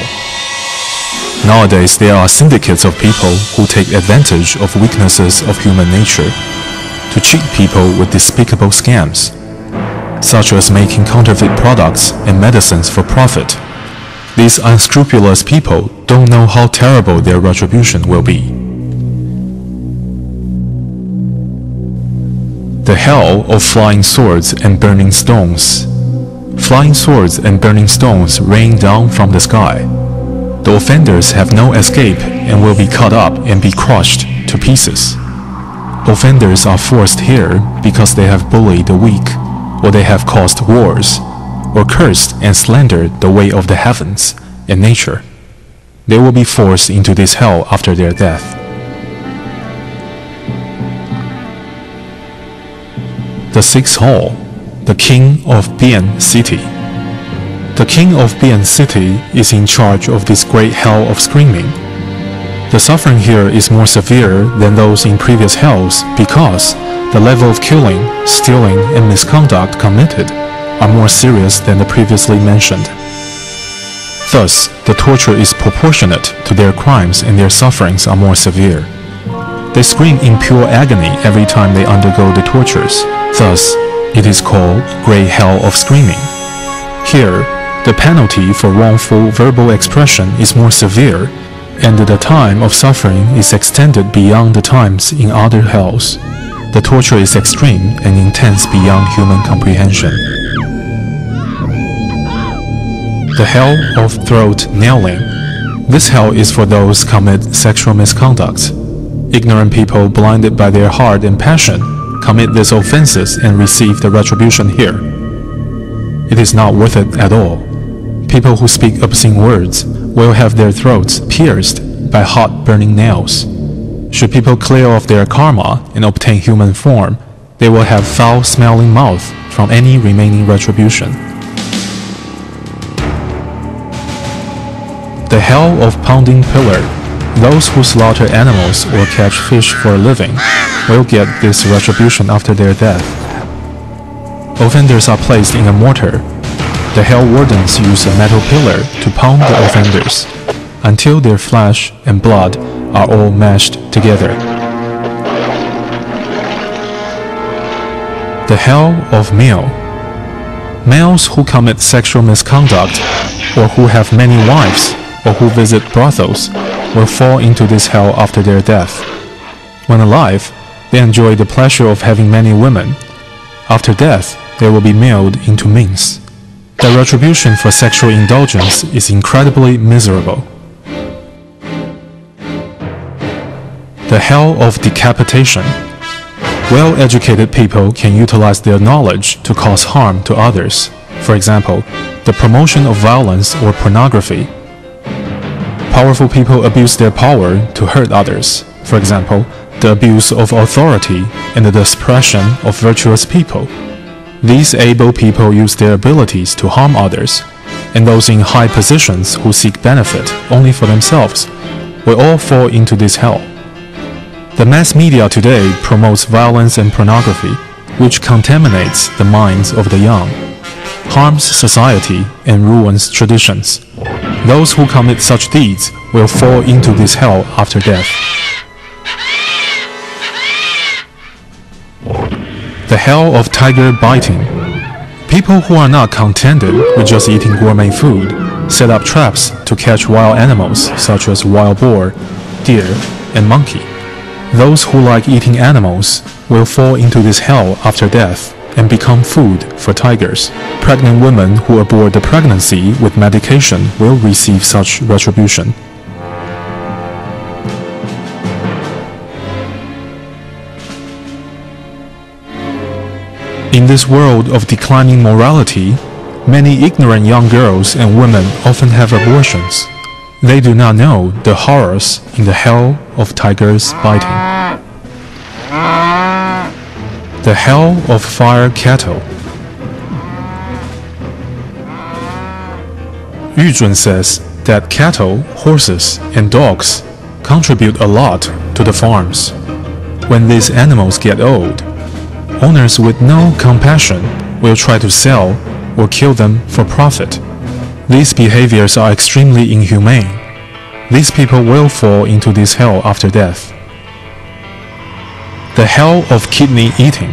Nowadays, there are syndicates of people who take advantage of weaknesses of human nature to cheat people with despicable scams, such as making counterfeit products and medicines for profit. These unscrupulous people don't know how terrible their retribution will be. The Hell of Flying Swords and Burning Stones. Flying swords and burning stones rain down from the sky. The offenders have no escape and will be cut up and be crushed to pieces. Offenders are forced here because they have bullied the weak, or they have caused wars, or cursed and slandered the way of the heavens and nature. They will be forced into this hell after their death. The Sixth Hall, the King of Bian City. The King of Bian City is in charge of this great hell of screaming. The suffering here is more severe than those in previous hells because the level of killing, stealing, and misconduct committed are more serious than the previously mentioned. Thus, the torture is proportionate to their crimes and their sufferings are more severe. They scream in pure agony every time they undergo the tortures. Thus, it is called Great Hell of Screaming. Here, the penalty for wrongful verbal expression is more severe, and the time of suffering is extended beyond the times in other hells. The torture is extreme and intense beyond human comprehension. The Hell of Throat Nailing. This hell is for those who commit sexual misconduct. Ignorant people blinded by their heart and passion commit these offenses and receive the retribution here. It is not worth it at all. People who speak obscene words will have their throats pierced by hot burning nails. Should people clear off their karma and obtain human form, they will have foul-smelling mouth from any remaining retribution. The hell of pounding pillar. Those who slaughter animals or catch fish for a living will get this retribution after their death. Offenders are placed in a mortar. The hell wardens use a metal pillar to pound the offenders until their flesh and blood are all mashed together. The hell of male. Males who commit sexual misconduct, or who have many wives, or who visit brothels, will fall into this hell after their death. When alive, they enjoy the pleasure of having many women. After death, they will be mailed into minks. The retribution for sexual indulgence is incredibly miserable. The hell of decapitation. Well-educated people can utilize their knowledge to cause harm to others. For example, the promotion of violence or pornography. Powerful people abuse their power to hurt others. For example, the abuse of authority and the suppression of virtuous people. These able people use their abilities to harm others, and those in high positions who seek benefit only for themselves will all fall into this hell. The mass media today promotes violence and pornography, which contaminates the minds of the young, harms society, and ruins traditions. Those who commit such deeds will fall into this hell after death. The hell of tiger biting. People who are not contented with just eating gourmet food set up traps to catch wild animals such as wild boar, deer, and monkey. Those who like eating animals will fall into this hell after death and become food for tigers. Pregnant women who abort the pregnancy with medication will receive such retribution. In this world of declining morality, many ignorant young girls and women often have abortions. They do not know the horrors in the hell of tigers biting. The hell of fire cattle. Yu Zhun says that cattle, horses, and dogs contribute a lot to the farms. When these animals get old, owners with no compassion will try to sell or kill them for profit. These behaviors are extremely inhumane. These people will fall into this hell after death. The hell of kidney eating.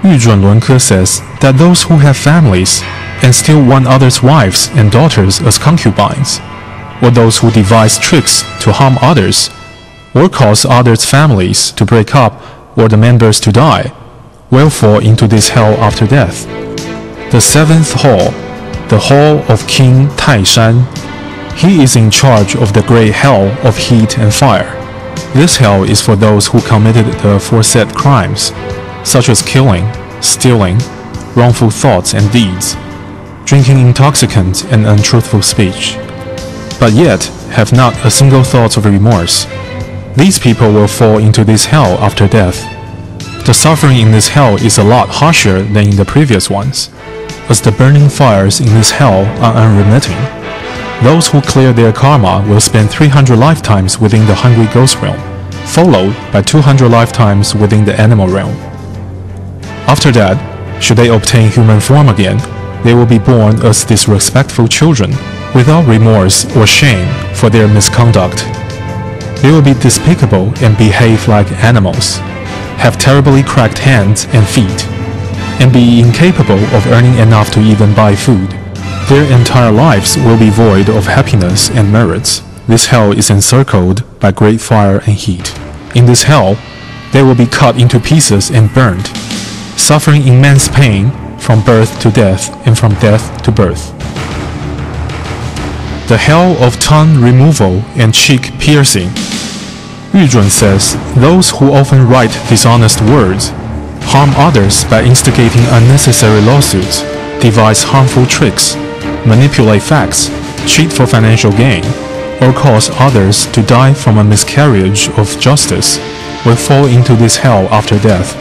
Yu Zhun Lunke says that those who have families and still want others' wives and daughters as concubines, or those who devise tricks to harm others, or cause others' families to break up or the members to die, will fall into this hell after death. The seventh hall, the hall of King Taishan. He is in charge of the great hell of heat and fire. This hell is for those who committed the aforesaid crimes, such as killing, stealing, wrongful thoughts and deeds, drinking intoxicants and untruthful speech, but yet have not a single thought of remorse. These people will fall into this hell after death. The suffering in this hell is a lot harsher than in the previous ones, as the burning fires in this hell are unremitting. Those who clear their karma will spend 300 lifetimes within the hungry ghost realm, followed by 200 lifetimes within the animal realm. After that, should they obtain human form again, they will be born as disrespectful children, without remorse or shame for their misconduct. They will be despicable and behave like animals, have terribly cracked hands and feet, and be incapable of earning enough to even buy food. Their entire lives will be void of happiness and merits. This hell is encircled by great fire and heat. In this hell, they will be cut into pieces and burned, suffering immense pain from birth to death and from death to birth. The hell of tongue removal and cheek piercing. Yu Zhun says those who often write dishonest words, harm others by instigating unnecessary lawsuits, devise harmful tricks, manipulate facts, cheat for financial gain, or cause others to die from a miscarriage of justice will fall into this hell after death.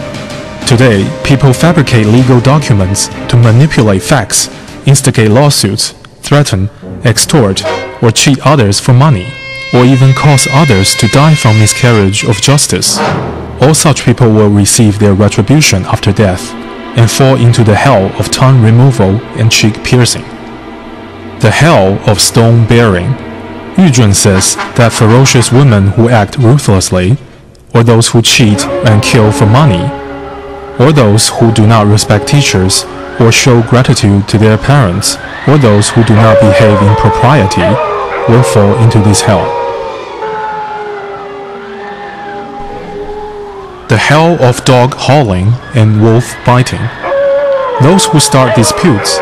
Today, people fabricate legal documents to manipulate facts, instigate lawsuits, threaten, extort, or cheat others for money, or even cause others to die from miscarriage of justice. All such people will receive their retribution after death and fall into the hell of tongue removal and cheek piercing. The hell of stone bearing. Yu Zhun says that ferocious women who act ruthlessly, or those who cheat and kill for money, or those who do not respect teachers or show gratitude to their parents, or those who do not behave in propriety, will fall into this hell. The hell of dog howling and wolf biting. Those who start disputes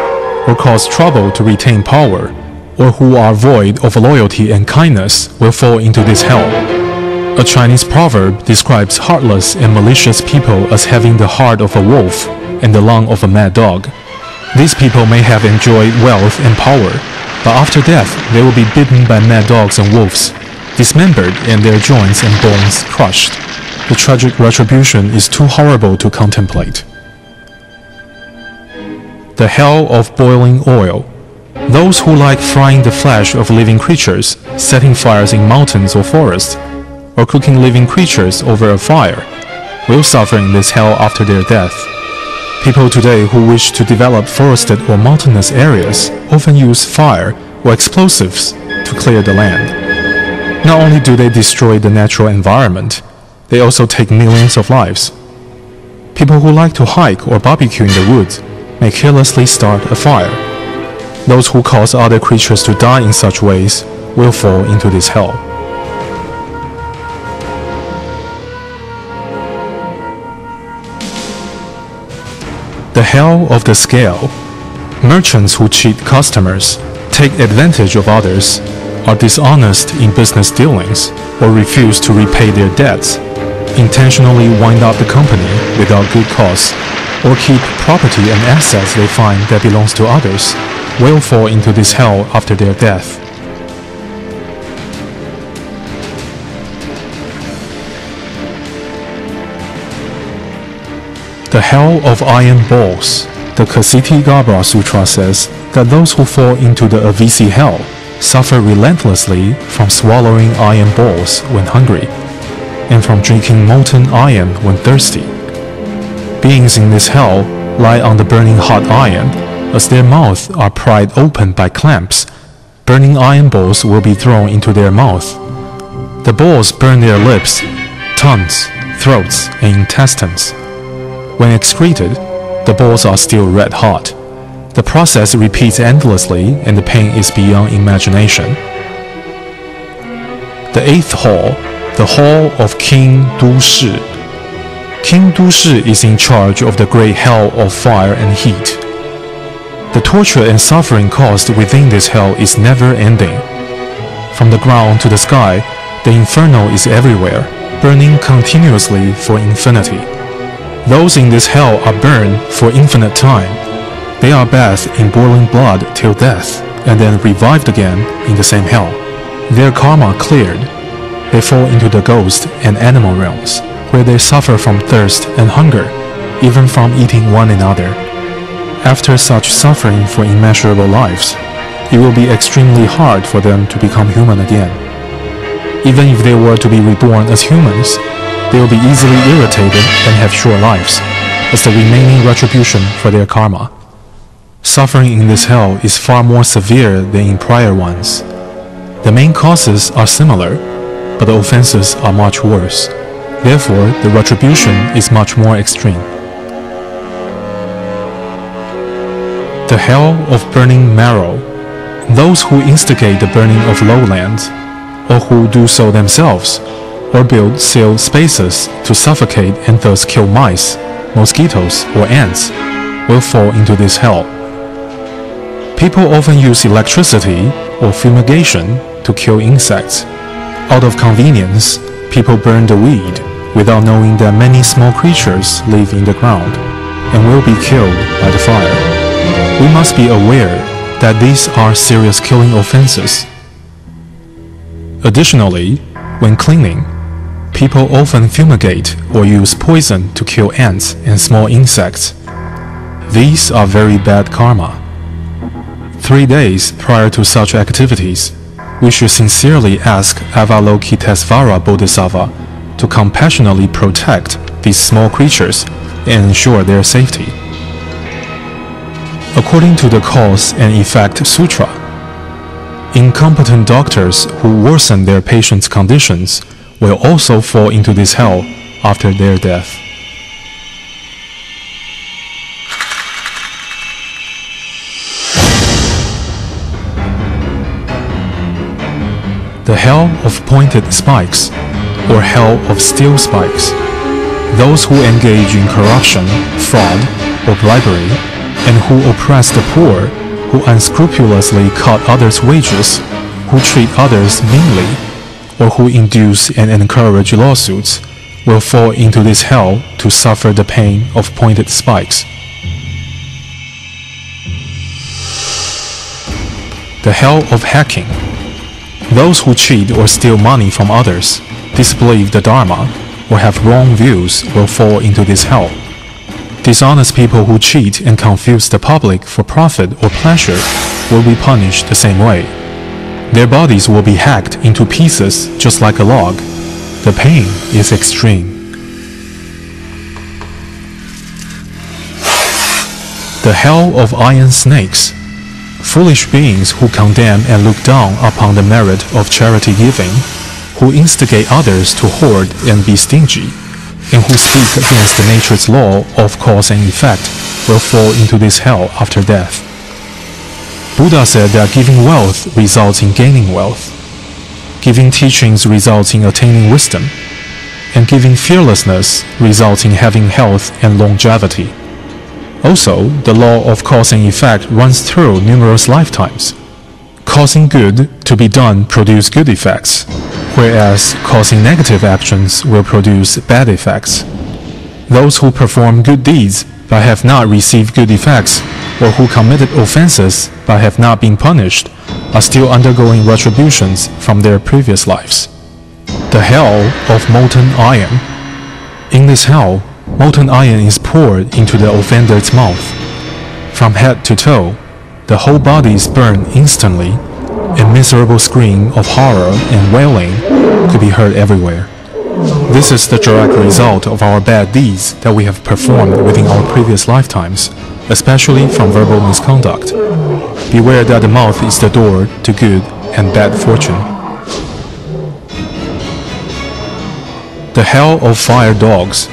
or cause trouble to retain power, or who are void of loyalty and kindness, will fall into this hell. A Chinese proverb describes heartless and malicious people as having the heart of a wolf and the lung of a mad dog. These people may have enjoyed wealth and power, but after death they will be bitten by mad dogs and wolves, dismembered and their joints and bones crushed. The tragic retribution is too horrible to contemplate. The hell of boiling oil. Those who like frying the flesh of living creatures, setting fires in mountains or forests, or cooking living creatures over a fire, will suffer in this hell after their death. People today who wish to develop forested or mountainous areas often use fire or explosives to clear the land. Not only do they destroy the natural environment, they also take millions of lives. People who like to hike or barbecue in the woods may carelessly start a fire. Those who cause other creatures to die in such ways will fall into this hell. The hell of the scale. Merchants who cheat customers, take advantage of others, are dishonest in business dealings, or refuse to repay their debts, intentionally wind up the company without good cause, or keep property and assets they find that belongs to others, will fall into this hell after their death. The hell of iron balls. The Kshitigarbha Sutra says that those who fall into the Avisi hell suffer relentlessly from swallowing iron balls when hungry, and from drinking molten iron when thirsty. Beings in this hell lie on the burning hot iron. As their mouths are pried open by clamps, burning iron balls will be thrown into their mouth. The balls burn their lips, tongues, throats, and intestines. When excreted, the balls are still red hot. The process repeats endlessly and the pain is beyond imagination. The eighth hall, the hall of King Du Shi. King Du Shi is in charge of the great hell of fire and heat. The torture and suffering caused within this hell is never ending. From the ground to the sky, the inferno is everywhere, burning continuously for infinity. Those in this hell are burned for infinite time. They are bathed in boiling blood till death, and then revived again in the same hell. Their karma cleared, they fall into the ghost and animal realms, where they suffer from thirst and hunger, even from eating one another. After such suffering for immeasurable lives, it will be extremely hard for them to become human again. Even if they were to be reborn as humans, they will be easily irritated and have short lives, as the remaining retribution for their karma. Suffering in this hell is far more severe than in prior ones. The main causes are similar, but the offenses are much worse. Therefore, the retribution is much more extreme. The hell of burning marrow. Those who instigate the burning of lowlands, or who do so themselves, or build sealed spaces to suffocate and thus kill mice, mosquitoes, or ants, will fall into this hell. People often use electricity or fumigation to kill insects. Out of convenience, people burn the weed without knowing that many small creatures live in the ground and will be killed by the fire. We must be aware that these are serious killing offenses. Additionally, when cleaning, People often fumigate or use poison to kill ants and small insects. These are very bad karma. 3 days prior to such activities, we should sincerely ask Avalokitesvara Bodhisattva to compassionately protect these small creatures and ensure their safety. According to the Cause and Effect Sutra, incompetent doctors who worsen their patients' conditions will also fall into this hell after their death. The hell of pointed spikes, or hell of steel spikes. Those who engage in corruption, fraud, or bribery, and who oppress the poor, who unscrupulously cut others' wages, who treat others meanly, or who induce and encourage lawsuits, will fall into this hell to suffer the pain of pointed spikes. The hell of hacking. Those who cheat or steal money from others, disbelieve the Dharma, or have wrong views will fall into this hell. Dishonest people who cheat and confuse the public for profit or pleasure will be punished the same way. Their bodies will be hacked into pieces just like a log. The pain is extreme. The hell of iron snakes. Foolish beings who condemn and look down upon the merit of charity giving, who instigate others to hoard and be stingy, and who speak against nature's law of cause and effect will fall into this hell after death. Buddha said that giving wealth results in gaining wealth, giving teachings results in attaining wisdom, and giving fearlessness results in having health and longevity. Also, the law of cause and effect runs through numerous lifetimes. Causing good to be done produce good effects, whereas causing negative actions will produce bad effects. Those who perform good deeds but have not received good effects, or who committed offenses but have not been punished, are still undergoing retributions from their previous lives. The hell of molten iron. In this hell, molten iron is poured into the offender's mouth. From head to toe, the whole body is burned instantly. A miserable scream of horror and wailing could be heard everywhere. This is the direct result of our bad deeds that we have performed within our previous lifetimes, especially from verbal misconduct. Beware that the mouth is the door to good and bad fortune. The hell of fire dogs.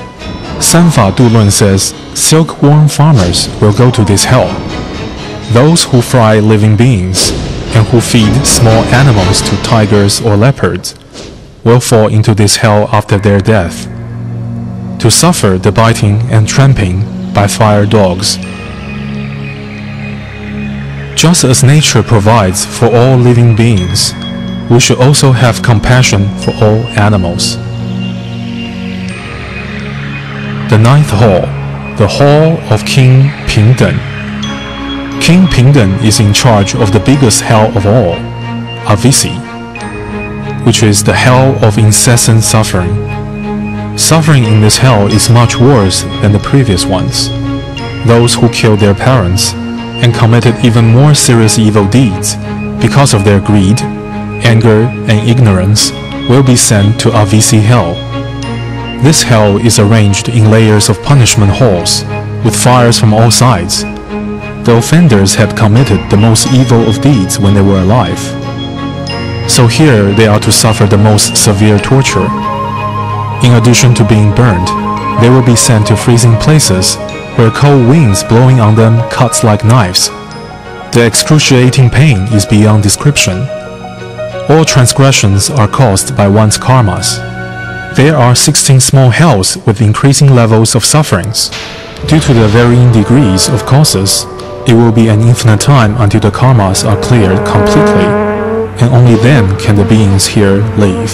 Sanfa Dulun says silkworm farmers will go to this hell. Those who fry living beings and who feed small animals to tigers or leopards will fall into this hell after their death, to suffer the biting and tramping by fire dogs. Just as nature provides for all living beings, we should also have compassion for all animals. The ninth hall, the hall of King Pingden. King Pingden is in charge of the biggest hell of all, Avisi, which is the hell of incessant suffering. Suffering in this hell is much worse than the previous ones. Those who killed their parents and committed even more serious evil deeds because of their greed, anger, and ignorance will be sent to Avisi hell. This hell is arranged in layers of punishment halls, with fires from all sides. The offenders had committed the most evil of deeds when they were alive. So here they are to suffer the most severe torture. In addition to being burned, they will be sent to freezing places where cold winds blowing on them cuts like knives. The excruciating pain is beyond description. All transgressions are caused by one's karmas. There are 16 small hells with increasing levels of sufferings. Due to the varying degrees of causes, it will be an infinite time until the karmas are cleared completely, and only then can the beings here leave.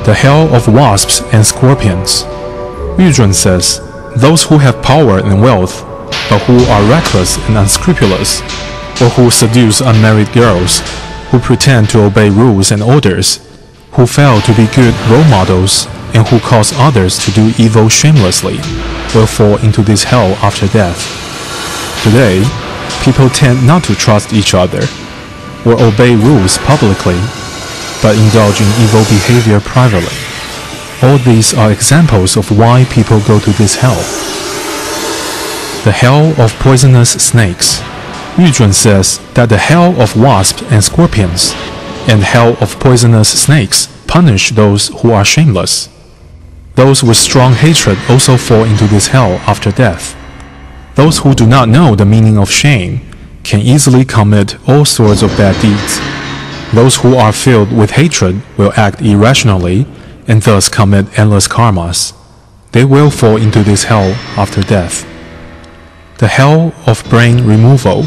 The hell of wasps and scorpions. Yuzhun says, those who have power and wealth, but who are reckless and unscrupulous, or who seduce unmarried girls, who pretend to obey rules and orders, who fail to be good role models, and who cause others to do evil shamelessly, will fall into this hell after death. Today, people tend not to trust each other, or obey rules publicly, but indulge in evil behavior privately. All these are examples of why people go to this hell. The hell of poisonous snakes. Yu Zhun says that the hell of wasps and scorpions and hell of poisonous snakes punish those who are shameless. Those with strong hatred also fall into this hell after death. Those who do not know the meaning of shame can easily commit all sorts of bad deeds. Those who are filled with hatred will act irrationally and thus commit endless karmas. They will fall into this hell after death. The hell of brain removal.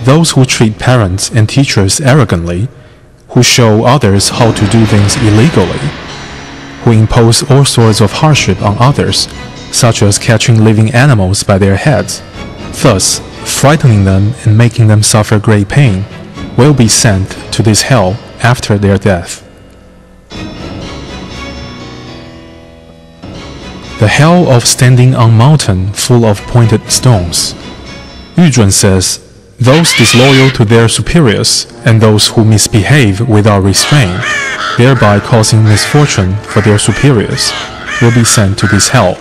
Those who treat parents and teachers arrogantly, who show others how to do things illegally, who impose all sorts of hardship on others, such as catching living animals by their heads, thus frightening them and making them suffer great pain, will be sent to this hell after their death. The hell of standing on mountain full of pointed stones. Yu Zhun says, those disloyal to their superiors and those who misbehave without restraint, thereby causing misfortune for their superiors, will be sent to this hell.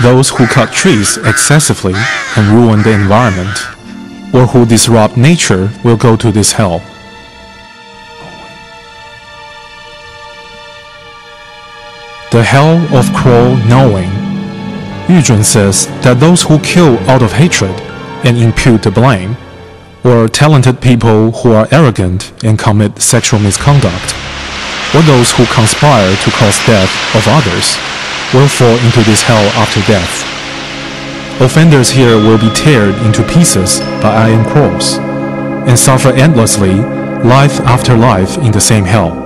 Those who cut trees excessively and ruin the environment, or who disrupt nature, will go to this hell. The hell of cruel knowing. Yu Zhun says that those who kill out of hatred and impute the blame, or talented people who are arrogant and commit sexual misconduct, or those who conspire to cause death of others, will fall into this hell after death. Offenders here will be teared into pieces by iron claws, and suffer endlessly, life after life in the same hell.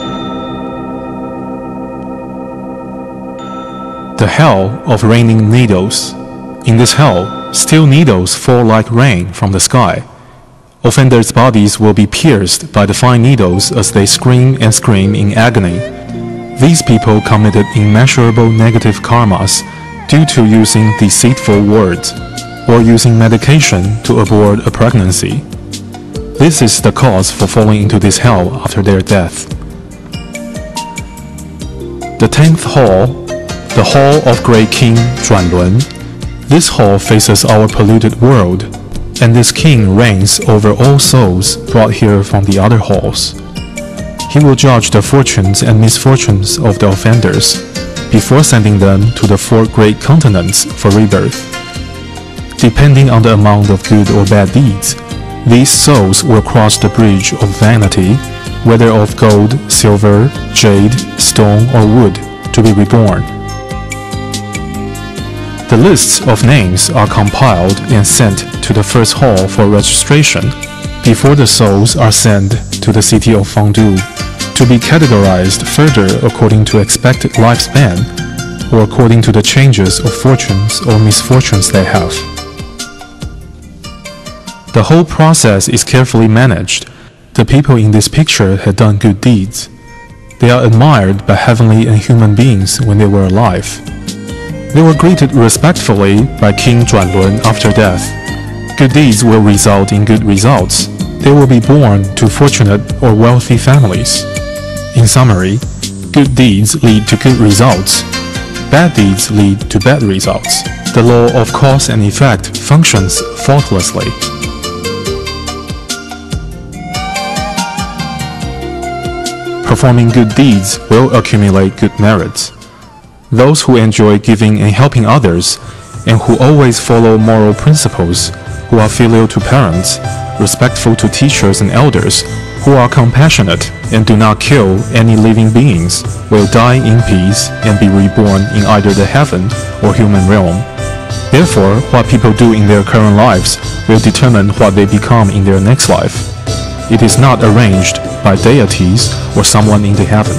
The hell of raining needles. In this hell, steel needles fall like rain from the sky. Offenders' bodies will be pierced by the fine needles as they scream and scream in agony. These people committed immeasurable negative karmas due to using deceitful words or using medication to abort a pregnancy. This is the cause for falling into this hell after their death. The 10th hall, the Hall of Great King Zhuanlun. This hall faces our polluted world, and this king reigns over all souls brought here from the other halls. He will judge the fortunes and misfortunes of the offenders before sending them to the 4 great continents for rebirth. Depending on the amount of good or bad deeds, these souls will cross the bridge of vanity, whether of gold, silver, jade, stone, or wood, to be reborn. The lists of names are compiled and sent to the first hall for registration before the souls are sent to the city of Fangdu to be categorized further according to expected lifespan or according to the changes of fortunes or misfortunes they have. The whole process is carefully managed. The people in this picture had done good deeds. They are admired by heavenly and human beings when they were alive. They were greeted respectfully by King Zhuanlun after death. Good deeds will result in good results. They will be born to fortunate or wealthy families. In summary, good deeds lead to good results. Bad deeds lead to bad results. The law of cause and effect functions faultlessly. Performing good deeds will accumulate good merits. Those who enjoy giving and helping others, and who always follow moral principles, who are filial to parents, respectful to teachers and elders, who are compassionate and do not kill any living beings, will die in peace and be reborn in either the heaven or human realm. Therefore, what people do in their current lives will determine what they become in their next life. It is not arranged by deities or someone in the heaven.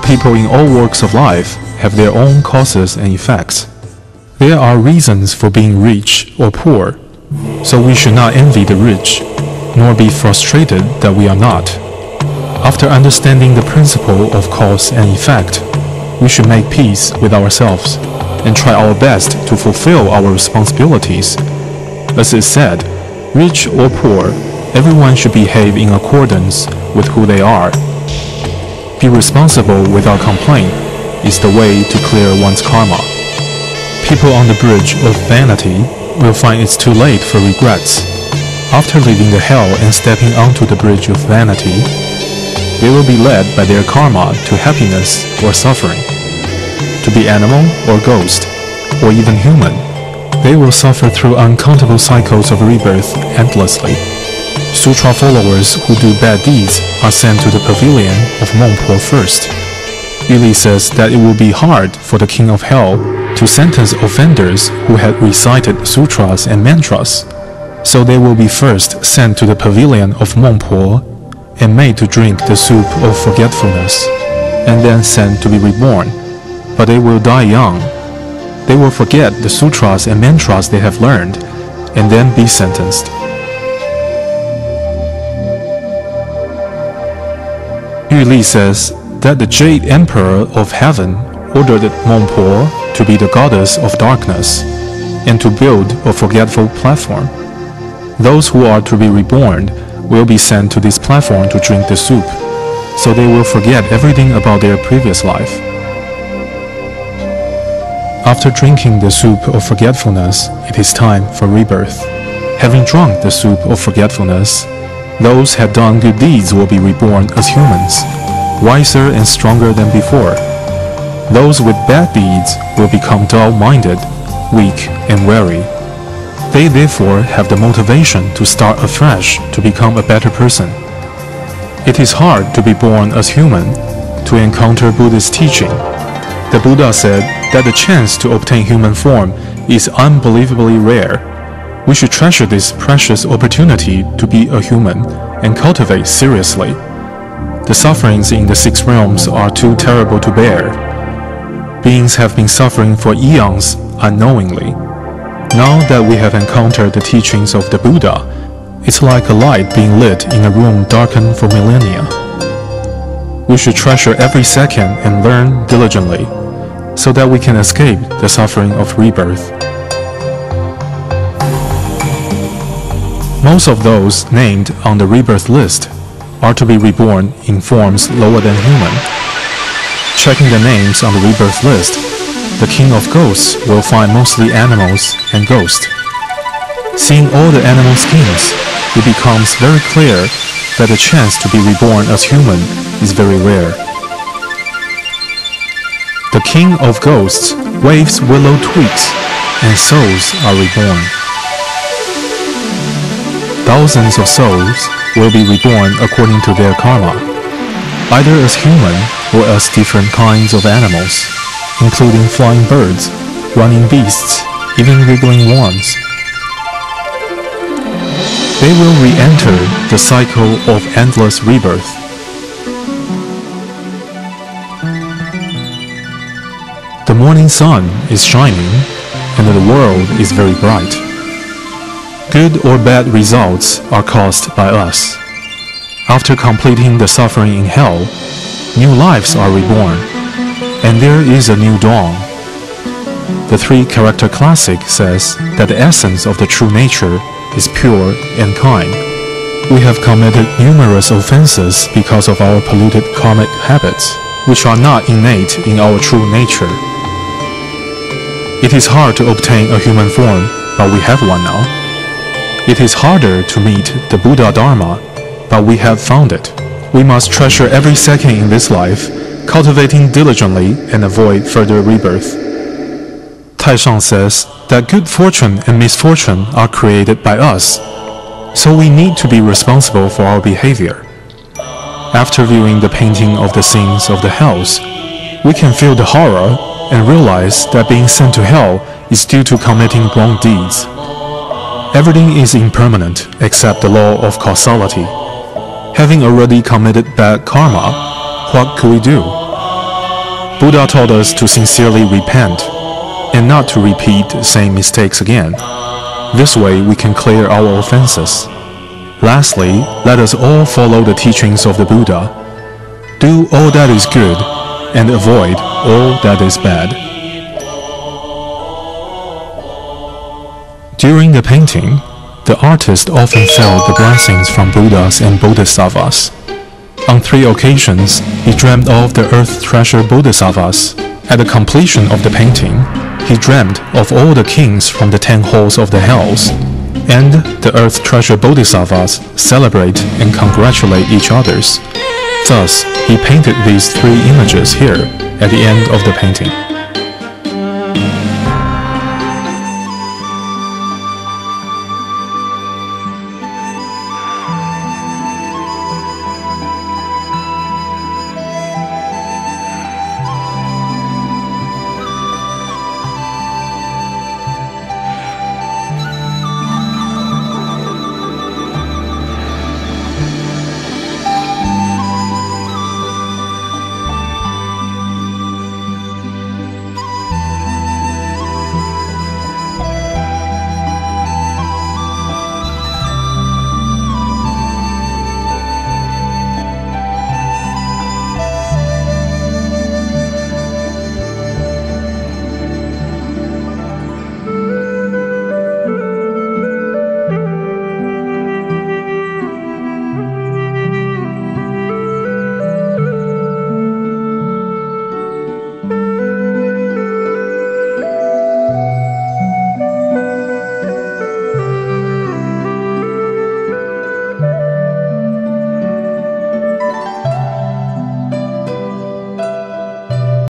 People in all walks of life have their own causes and effects. There are reasons for being rich or poor, so we should not envy the rich nor be frustrated that we are not. After understanding the principle of cause and effect, we should make peace with ourselves and try our best to fulfill our responsibilities. As is said, rich or poor, everyone should behave in accordance with who they are. Be responsible without complaint is the way to clear one's karma. People on the bridge of vanity will find it's too late for regrets. After leaving the hell and stepping onto the bridge of vanity, they will be led by their karma to happiness or suffering. To be animal or ghost, or even human, they will suffer through uncountable cycles of rebirth endlessly. Sutra followers who do bad deeds are sent to the pavilion of Mengpo first. Yu Li says that it will be hard for the king of hell to sentence offenders who had recited sutras and mantras, so they will be first sent to the pavilion of Mengpo and made to drink the soup of forgetfulness, and then sent to be reborn. But they will die young. They will forget the sutras and mantras they have learned, and then be sentenced. Yu Li says that the Jade Emperor of Heaven ordered Mengpo to be the goddess of darkness and to build a forgetful platform. Those who are to be reborn will be sent to this platform to drink the soup, so they will forget everything about their previous life. After drinking the soup of forgetfulness, it is time for rebirth. Having drunk the soup of forgetfulness, those who have done good deeds will be reborn as humans, wiser and stronger than before. Those with bad deeds will become dull-minded, weak, and weary. They therefore have the motivation to start afresh to become a better person. It is hard to be born as human, to encounter Buddhist teaching. The Buddha said that the chance to obtain human form is unbelievably rare. We should treasure this precious opportunity to be a human and cultivate seriously. The sufferings in the six realms are too terrible to bear. Beings have been suffering for eons unknowingly. Now that we have encountered the teachings of the Buddha, it's like a light being lit in a room darkened for millennia. We should treasure every second and learn diligently, so that we can escape the suffering of rebirth. Most of those named on the rebirth list are to be reborn in forms lower than human. Checking the names on the rebirth list, the king of ghosts will find mostly animals and ghosts. Seeing all the animal skins, it becomes very clear that the chance to be reborn as human is very rare. The king of ghosts waves willow twigs, and souls are reborn. Thousands of souls will be reborn according to their karma, either as human or as different kinds of animals, including flying birds, running beasts, even wriggling worms. They will re-enter the cycle of endless rebirth. The morning sun is shining, and the world is very bright. Good or bad results are caused by us. After completing the suffering in hell, new lives are reborn, and there is a new dawn. The three-character classic says that the essence of the true nature is pure and kind. We have committed numerous offenses because of our polluted karmic habits, which are not innate in our true nature. It is hard to obtain a human form, but we have one now. It is harder to meet the Buddha Dharma, but we have found it. We must treasure every second in this life, cultivating diligently and avoid further rebirth. Taishang says that good fortune and misfortune are created by us, so we need to be responsible for our behavior. After viewing the painting of the scenes of the hells, we can feel the horror and realize that being sent to hell is due to committing wrong deeds. Everything is impermanent except the law of causality. Having already committed bad karma, what could we do? Buddha taught us to sincerely repent and not to repeat the same mistakes again. This way we can clear our offenses. Lastly, let us all follow the teachings of the Buddha. Do all that is good and avoid all that is bad. During the painting, the artist often felt the blessings from Buddhas and Bodhisattvas. On 3 occasions, he dreamt of the earth treasure Bodhisattvas. At the completion of the painting, he dreamt of all the kings from the 10 halls of the hells, and the earth treasure Bodhisattvas celebrate and congratulate each others. Thus, he painted these 3 images here at the end of the painting.